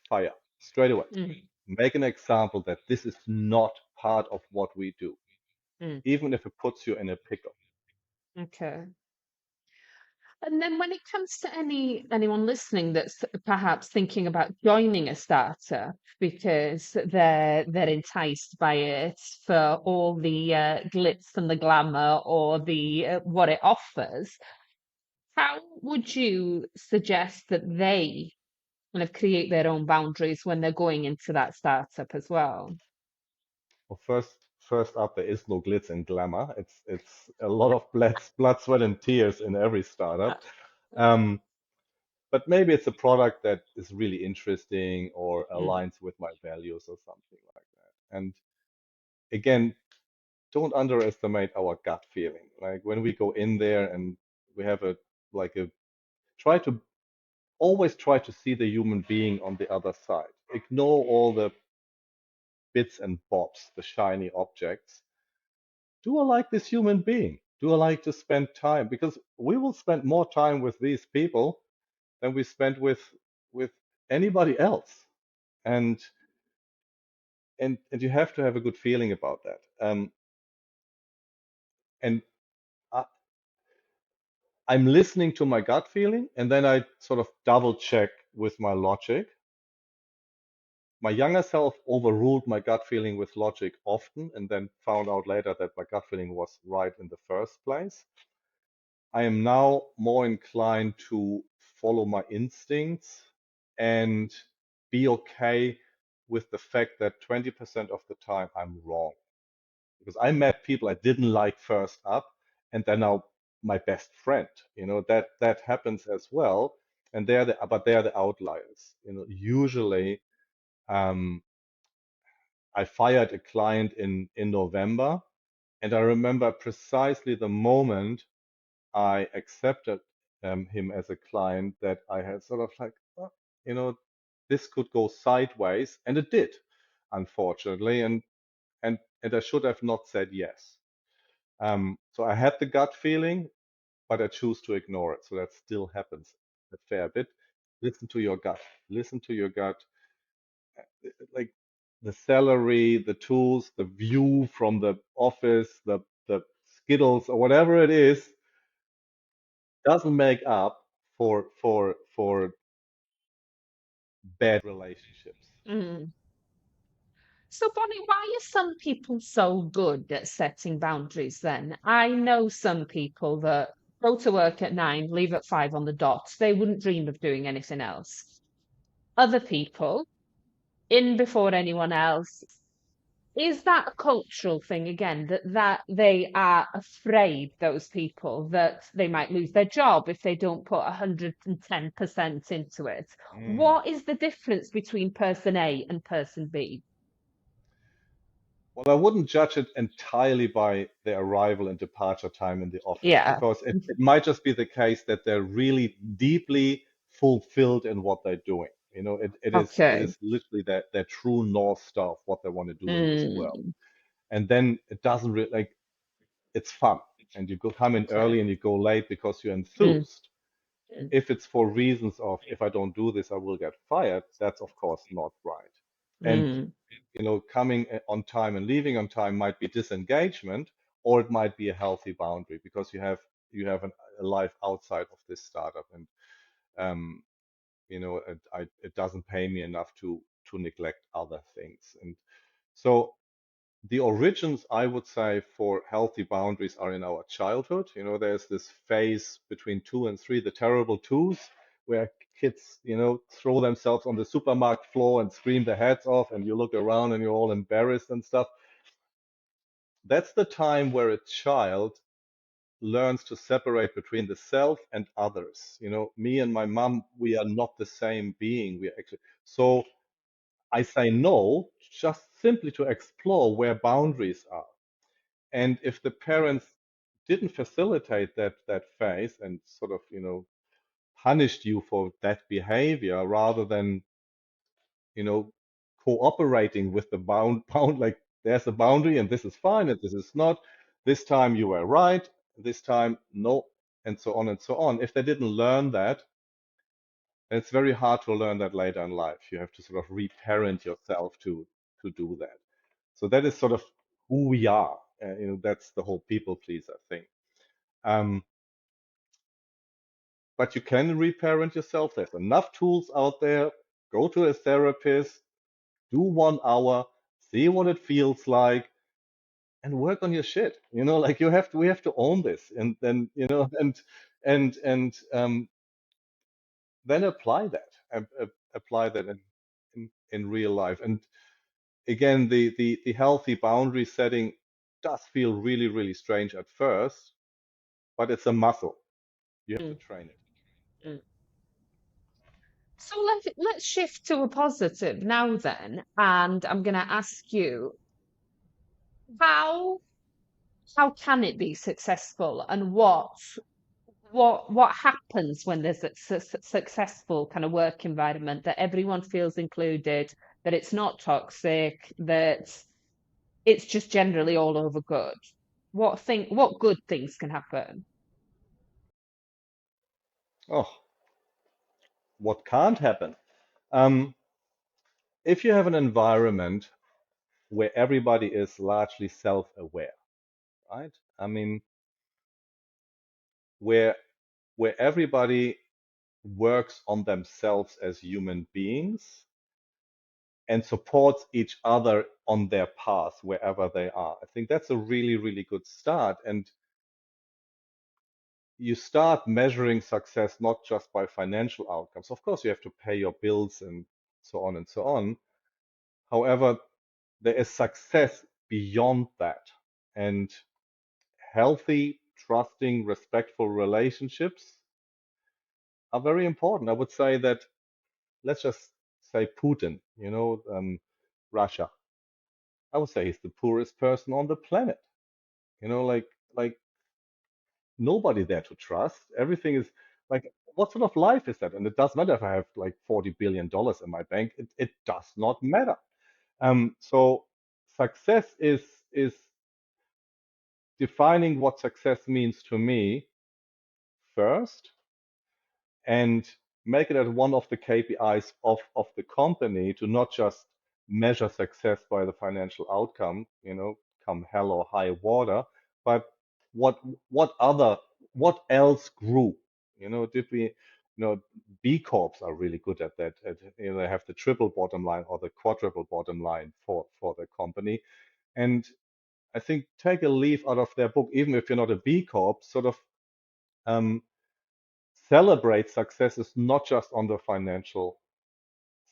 fire straight away. Mm, Make an example that this is not part of what we do, mm, even if it puts you in a pickle. okay. And then when it comes to anyone listening that's perhaps thinking about joining a startup because they're enticed by it for all the glitz and the glamour or the what it offers, how would you suggest that they kind of create their own boundaries when they're going into that startup as well? Well, first up, there is no glitz and glamour. It's a lot of blood, sweat, and tears in every startup. Um, but maybe it's a product that is really interesting or Mm, aligns with my values or something like that. And again, don't underestimate our gut feeling. Like when we go in there and we have a like a try to always try to see the human being on the other side. Ignore all the bits and bobs, the shiny objects. Do I like this human being? Do I like to spend time? Because we will spend more time with these people than we spend with anybody else. And and you have to have a good feeling about that. And I, I'm listening to my gut feeling, and then I sort of double check with my logic. My younger self overruled my gut feeling with logic often, and then found out later that my gut feeling was right in the first place. I am now more inclined to follow my instincts and be okay with the fact that 20% of the time I'm wrong. Because I met people I didn't like first up, and they're now my best friend. That happens as well. And they're the outliers. Usually, um, I fired a client in November, and I remember precisely the moment I accepted him as a client that I had sort of like, "Oh, you know, this could go sideways," and it did, unfortunately, and I should have not said yes. So I had the gut feeling, but I choose to ignore it. So that still happens a fair bit. Listen to your gut. Listen to your gut. Like the salary, the tools, the view from the office, the Skittles or whatever it is, doesn't make up for bad relationships. Mm. So, Bonnie, why are some people so good at setting boundaries then? I know some people that go to work at 9, leave at 5 on the dot. They wouldn't dream of doing anything else. Other people, in before anyone else. Is that a cultural thing again, that they are afraid, those people, that they might lose their job if they don't put 110% into it? Mm. What is the difference between person A and person B? Well, I wouldn't judge it entirely by their arrival and departure time in the office, Yeah. because it might just be the case that they're really deeply fulfilled in what they're doing. It Okay. is literally their true North Star of what they want to do in this world. Mm, And then it doesn't really like it's fun. And you go come in okay. early and you go late because you're Mm, enthused. mm, If it's for reasons of if I don't do this, I will get fired, that's of course not right. And mm, coming on time and leaving on time might be disengagement, or it might be a healthy boundary because you have a life outside of this startup, and um, it doesn't pay me enough to neglect other things. And so the origins, I would say, for healthy boundaries are in our childhood. There's this phase between 2 and 3, the terrible twos, where kids, throw themselves on the supermarket floor and scream their heads off, and you look around and you're all embarrassed and stuff. That's the time where a child learns to separate between the self and others. Me and my mom, we are not the same being. We are actually so I say no just simply to explore where boundaries are. And if the parents didn't facilitate that phase and sort of, punished you for that behavior rather than, you know, cooperating with the bound like there's a boundary and this is fine and this is not. This time you were right, this time no, and so on and so on. If they didn't learn that, it's very hard to learn that later in life. You have to sort of reparent yourself to do that. So that is sort of who we are. That's the whole people pleaser thing. Um, but you can reparent yourself. There's enough tools out there. Go to a therapist, do 1 hour, see what it feels like, and work on your shit. Like we have to own this, and then and then apply that in real life. And again, the healthy boundary setting does feel really, really strange at first, but it's a muscle. You have to mm, train it. mm. So let's shift to a positive now then, and I'm going to ask you how how can it be successful, and what happens when there's a successful kind of work environment that everyone feels included, that it's not toxic, that it's just generally all over good? What good things can happen? Oh, what can't happen? Um, if you have an environment where everybody is largely self-aware, right? I mean, where everybody works on themselves as human beings and supports each other on their path wherever they are. I think that's a really, really good start. And you start measuring success not just by financial outcomes. Of course, you have to pay your bills and so on and so on. However, there is success beyond that. And healthy, trusting, respectful relationships are very important. I would say that, let's just say Putin, Russia. I would say he's the poorest person on the planet. Like nobody there to trust. Everything is like, what sort of life is that? And it doesn't matter if I have like $40 billion in my bank. It does not matter. So success is defining what success means to me first, and make it as one of the KPIs of the company to not just measure success by the financial outcome, come hell or high water, but what what other what else grew? Did we, B Corps are really good at that. They have the triple bottom line or the quadruple bottom line for the company. And I think take a leaf out of their book, even if you're not a B Corp, sort of um, celebrate successes not just on the financial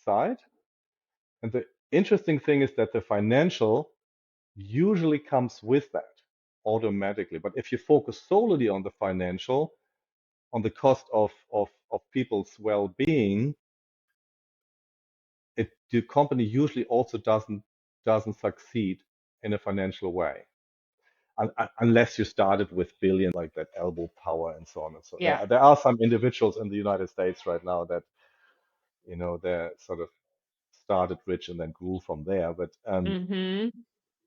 side. And the interesting thing is that the financial usually comes with that automatically. But if you focus solely on the financial, on the cost of people's well-being, the company usually also doesn't succeed in a financial way. Unless you started with billions like that elbow power and so on and so. Yeah. There are some individuals in the United States right now that they're sort of started rich and then grew from there. But hmm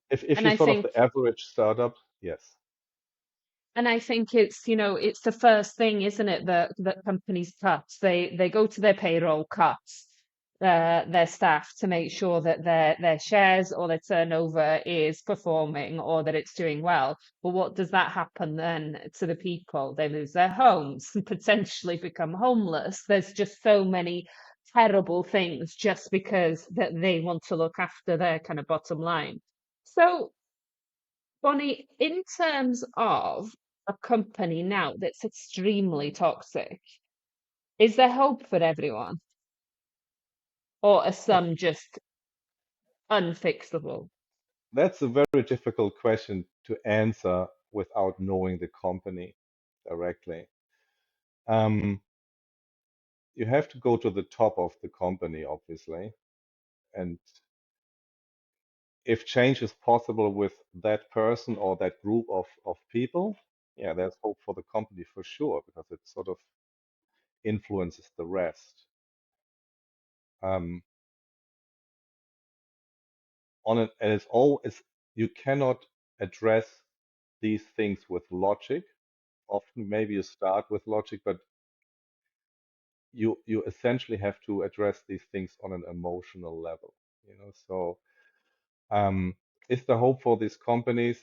if And you're I sort of think the average startup, yes, And I think it's the first thing, isn't it, that companies cut. They go to their payroll, cut their staff to make sure that their shares or their turnover is performing or that it's doing well. But what does that happen then to the people? They lose their homes and potentially become homeless. There's just so many terrible things just because that they want to look after their kind of bottom line. So Bonnie, in terms of a company now that's extremely toxic, is there hope for everyone? Or are some just unfixable? that's a very difficult question to answer without knowing the company directly. Um, you have to go to the top of the company, obviously, and if change is possible with that person or that group of people, yeah, there's hope for the company for sure because it sort of influences the rest. Um, on it, and it's always, you cannot address these things with logic. Often maybe you start with logic, but you essentially have to address these things on an emotional level. So is there hope for these companies?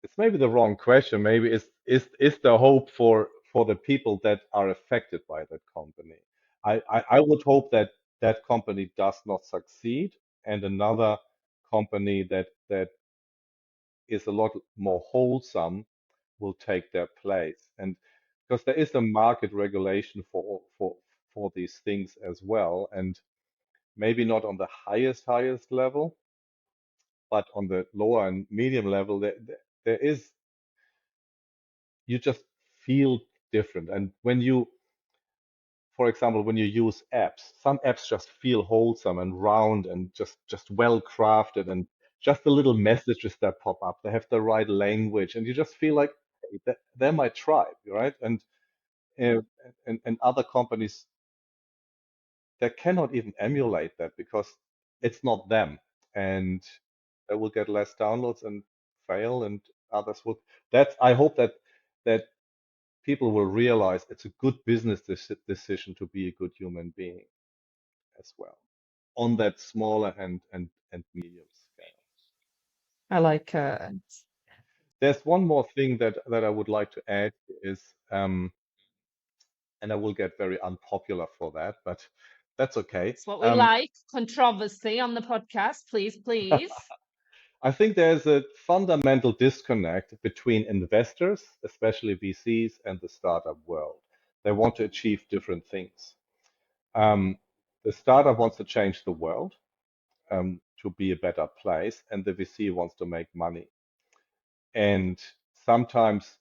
It's maybe the wrong question. Maybe is there hope for the people that are affected by that company? I would hope that that company does not succeed and another company that is a lot more wholesome will take their place. And because there is a market regulation for these things as well, and maybe not on the highest level, but on the lower and medium level, there is, you just feel different. And when you, for example, when you use apps, some apps just feel wholesome and round and just well crafted, and just the little messages that pop up, they have the right language, and you just feel like, hey, they're my tribe, right? Uh, and other companies that cannot even emulate that because it's not them, and they will get less downloads and fail, and others will. That I hope that people will realize it's a good business decision to be a good human being as well on that smaller and medium scale. I like There's one more thing that I would like to add is and I will get very unpopular for that, but that's okay. It's what we Um, like. Controversy on the podcast, please, please. I think there's a fundamental disconnect between investors, especially VCs, and the startup world. They want to achieve different things. Um, the startup wants to change the world, to be a better place, and the VC wants to make money. And sometimes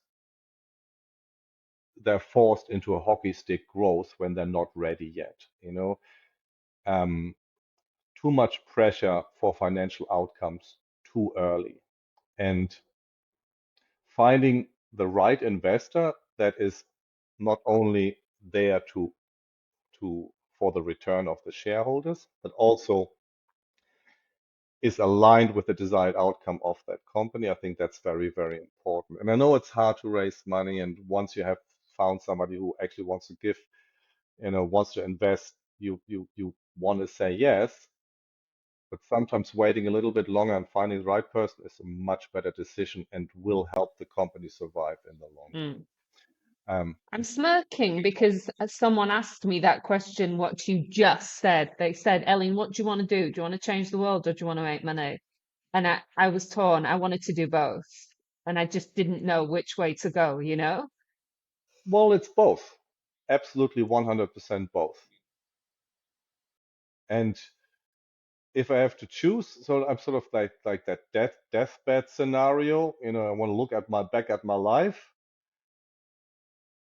they're forced into a hockey stick growth when they're not ready yet. Um, too much pressure for financial outcomes too early, and finding the right investor that is not only there to for the return of the shareholders, but also is aligned with the desired outcome of that company. I think that's very, very important. And I know it's hard to raise money, and once you have found somebody who actually wants to give, wants to invest, you want to say yes, but sometimes waiting a little bit longer and finding the right person is a much better decision and will help the company survive in the long Mm. run. I'm smirking because someone asked me that question, what you just said. They said, Elin, what do you want to do? Do you want to change the world or do you want to make money? And I was torn. I wanted to do both. And I just didn't know which way to go, you know? Well, it's both. Absolutely 100% both. And if I have to choose, so I'm sort of like that deathbed scenario, I want to look at my back at my life.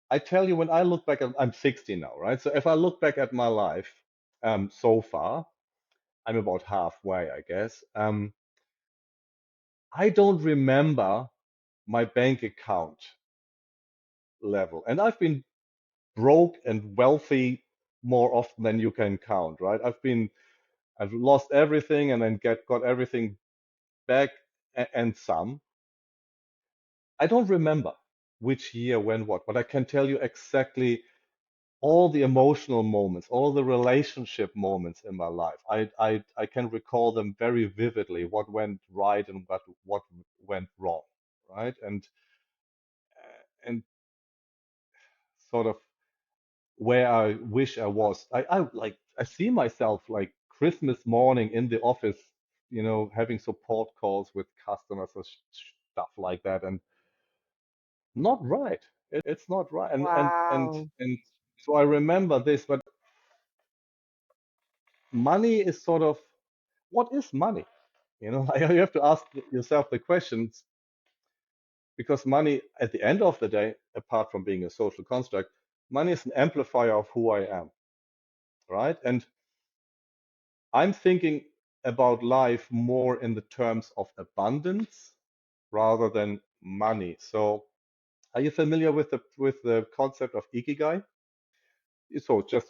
I tell you, when I look back I'm 60 now, right? So if I look back at my life, so far, I'm about halfway, I guess. I don't remember my bank account level, and I've been broke and wealthy more often than you can count, right? I've lost everything and then got everything back and some. I don't remember which year, when, what, but I can tell you exactly all the emotional moments, all the relationship moments in my life. I can recall them very vividly, what went right and what went wrong, right? And sort of where I wish I was. I see myself like Christmas morning in the office, having support calls with customers or stuff like that, and not right. It's not right. Wow. And so I remember this, but money is sort of, what is money? You have to ask yourself the questions, because money, at the end of the day, apart from being a social construct, money is an amplifier of who I am, right? And I'm thinking about life more in the terms of abundance rather than money. So, are you familiar with the concept of ikigai? So, just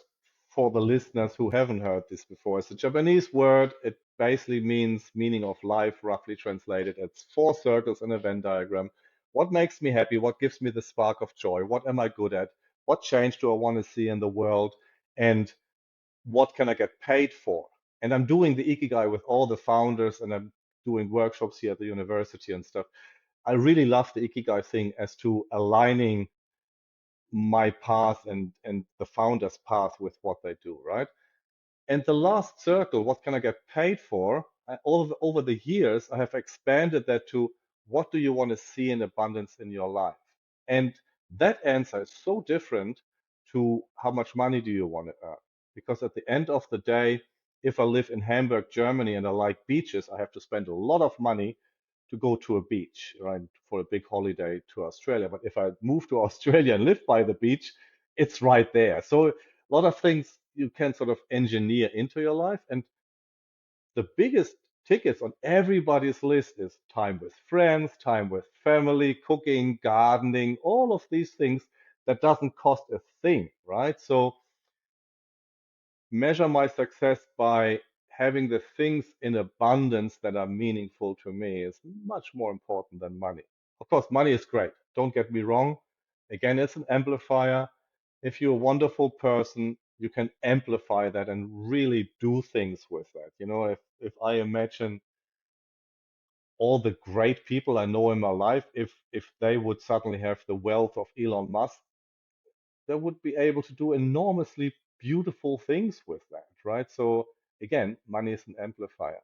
for the listeners who haven't heard this before, it's a Japanese word. It basically means meaning of life, roughly translated. It's four circles in a Venn diagram. What makes me happy? What gives me the spark of joy? What am I good at? What change do I want to see in the world? And what can I get paid for? And I'm doing the Ikigai with all the founders, and I'm doing workshops here at the university and stuff. I really love the Ikigai thing as to aligning my path and the founder's path with what they do, right? And the last circle, what can I get paid for? Over the years, I have expanded that to, what do you want to see in abundance in your life? And that answer is so different to how much money do you want to earn? Because at the end of the day, if I live in Hamburg, Germany, and I like beaches, I have to spend a lot of money to go to a beach, right, for a big holiday to Australia. But if I move to Australia and live by the beach, it's right there. So a lot of things you can sort of engineer into your life. And the biggest tickets on everybody's list is time with friends, time with family, cooking, gardening, all of these things that doesn't cost a thing, right? So measure my success by having the things in abundance that are meaningful to me is much more important than money. Of course, money is great. Don't get me wrong. Again, it's an amplifier. If you're a wonderful person, you can amplify that and really do things with that. If I imagine all the great people I know in my life, if they would suddenly have the wealth of Elon Musk, they would be able to do enormously beautiful things with that, right? So again, money is an amplifier.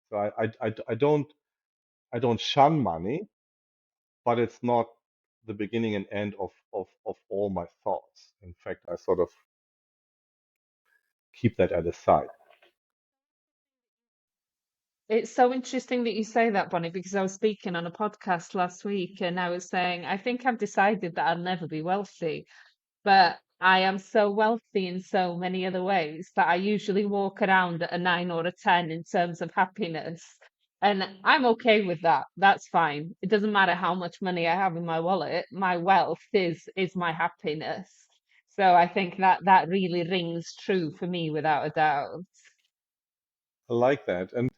So I don't shun money, but it's not the beginning and end of all my thoughts. In fact, I sort of keep that at a side. It's so interesting that you say that, Bonnie, because I was speaking on a podcast last week and I was saying, I think I've decided that I'll never be wealthy, but I am so wealthy in so many other ways that I usually walk around at a 9 or a 10 in terms of happiness. And I'm okay with that. That's fine. It doesn't matter how much money I have in my wallet. My wealth is my happiness. So I think that that really rings true for me without a doubt. I like that. And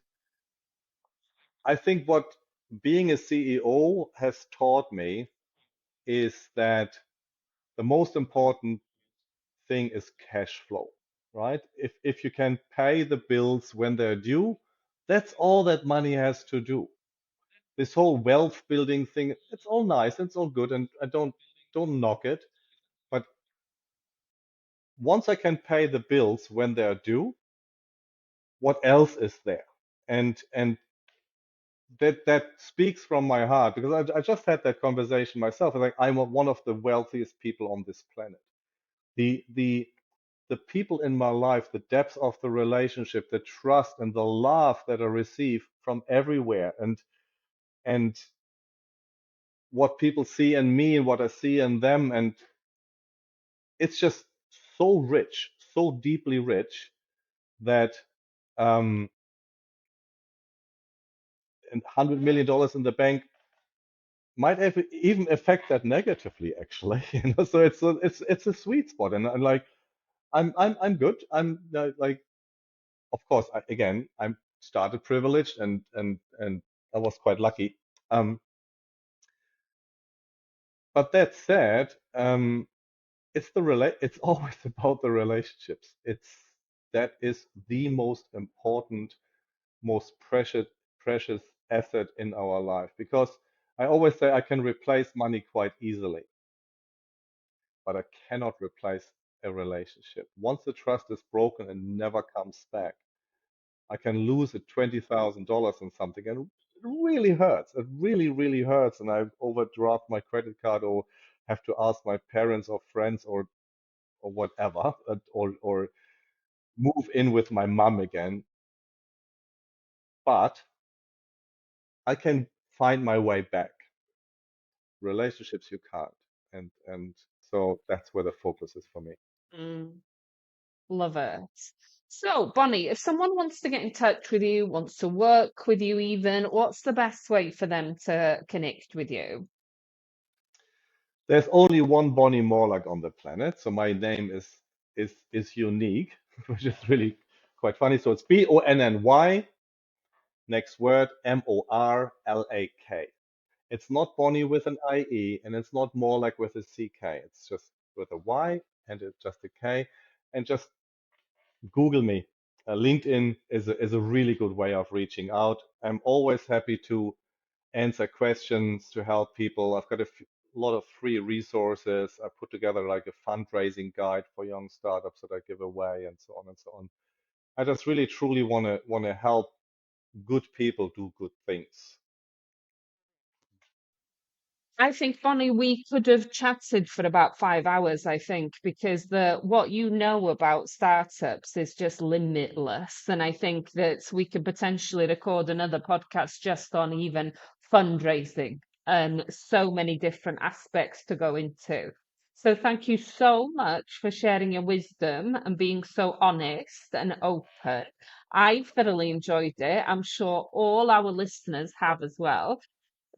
I think what being a CEO has taught me is that the most important thing is cash flow, right? If you can pay the bills when they're due, that's all that money has to do. This whole wealth building thing, it's all nice, it's all good, and I don't knock it. But once I can pay the bills when they're due, what else is there? And that speaks from my heart because I just had that conversation myself. Like I'm one of the wealthiest people on this planet. The the the people in my life, the depth of the relationship, the trust and the love that I receive from everywhere, and what people see in me and what I see in them, and it's just so rich, so deeply rich that and $100 million in the bank might have even affect that negatively, actually. So it's a sweet spot, and like I'm good. I'm like, of course, again, I'm started privileged, and I was quite lucky. Um, but that said, it's always about the relationships. That is the most important, most precious asset in our life, because I always say I can replace money quite easily, but I cannot replace a relationship. Once the trust is broken and never comes back, I can lose a $20,000 on something, and it really hurts. It really, really hurts, and I overdraft my credit card or have to ask my parents or friends or whatever, or move in with my mom again. But I can find my way back. Relationships you can't, and so that's where the focus is for me. Mm. Love it. So, Bonnie, if someone wants to get in touch with you, wants to work with you even, what's the best way for them to connect with you? There's only one Bonny Morlak on the planet, so my name is unique, which is really quite funny. So it's Bonny, next word Morlak. It's not Bonnie with an IE, and it's not Morlak with a CK. It's just with a Y and it's just a K. And just Google me. LinkedIn is a really good way of reaching out. I'm always happy to answer questions, to help people. I've got a lot of free resources. I put together like a fundraising guide for young startups that I give away, and so on and so on. I just really truly want to help good people do good things. I think, Bonnie, we could have chatted for about 5 hours, I think, because the what you know about startups is just limitless. And I think that we could potentially record another podcast just on even fundraising and so many different aspects to go into. So thank you so much for sharing your wisdom and being so honest and open. I thoroughly enjoyed it. I'm sure all our listeners have as well.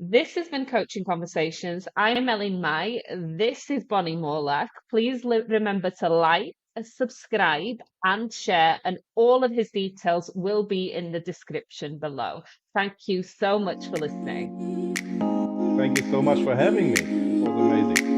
This has been Coaching Conversations. I am Elin Mai. This is Bonnie Morlak. Please remember to like, subscribe, and share, and all of his details will be in the description below. Thank you so much for listening. Thank you so much for having me. It was amazing.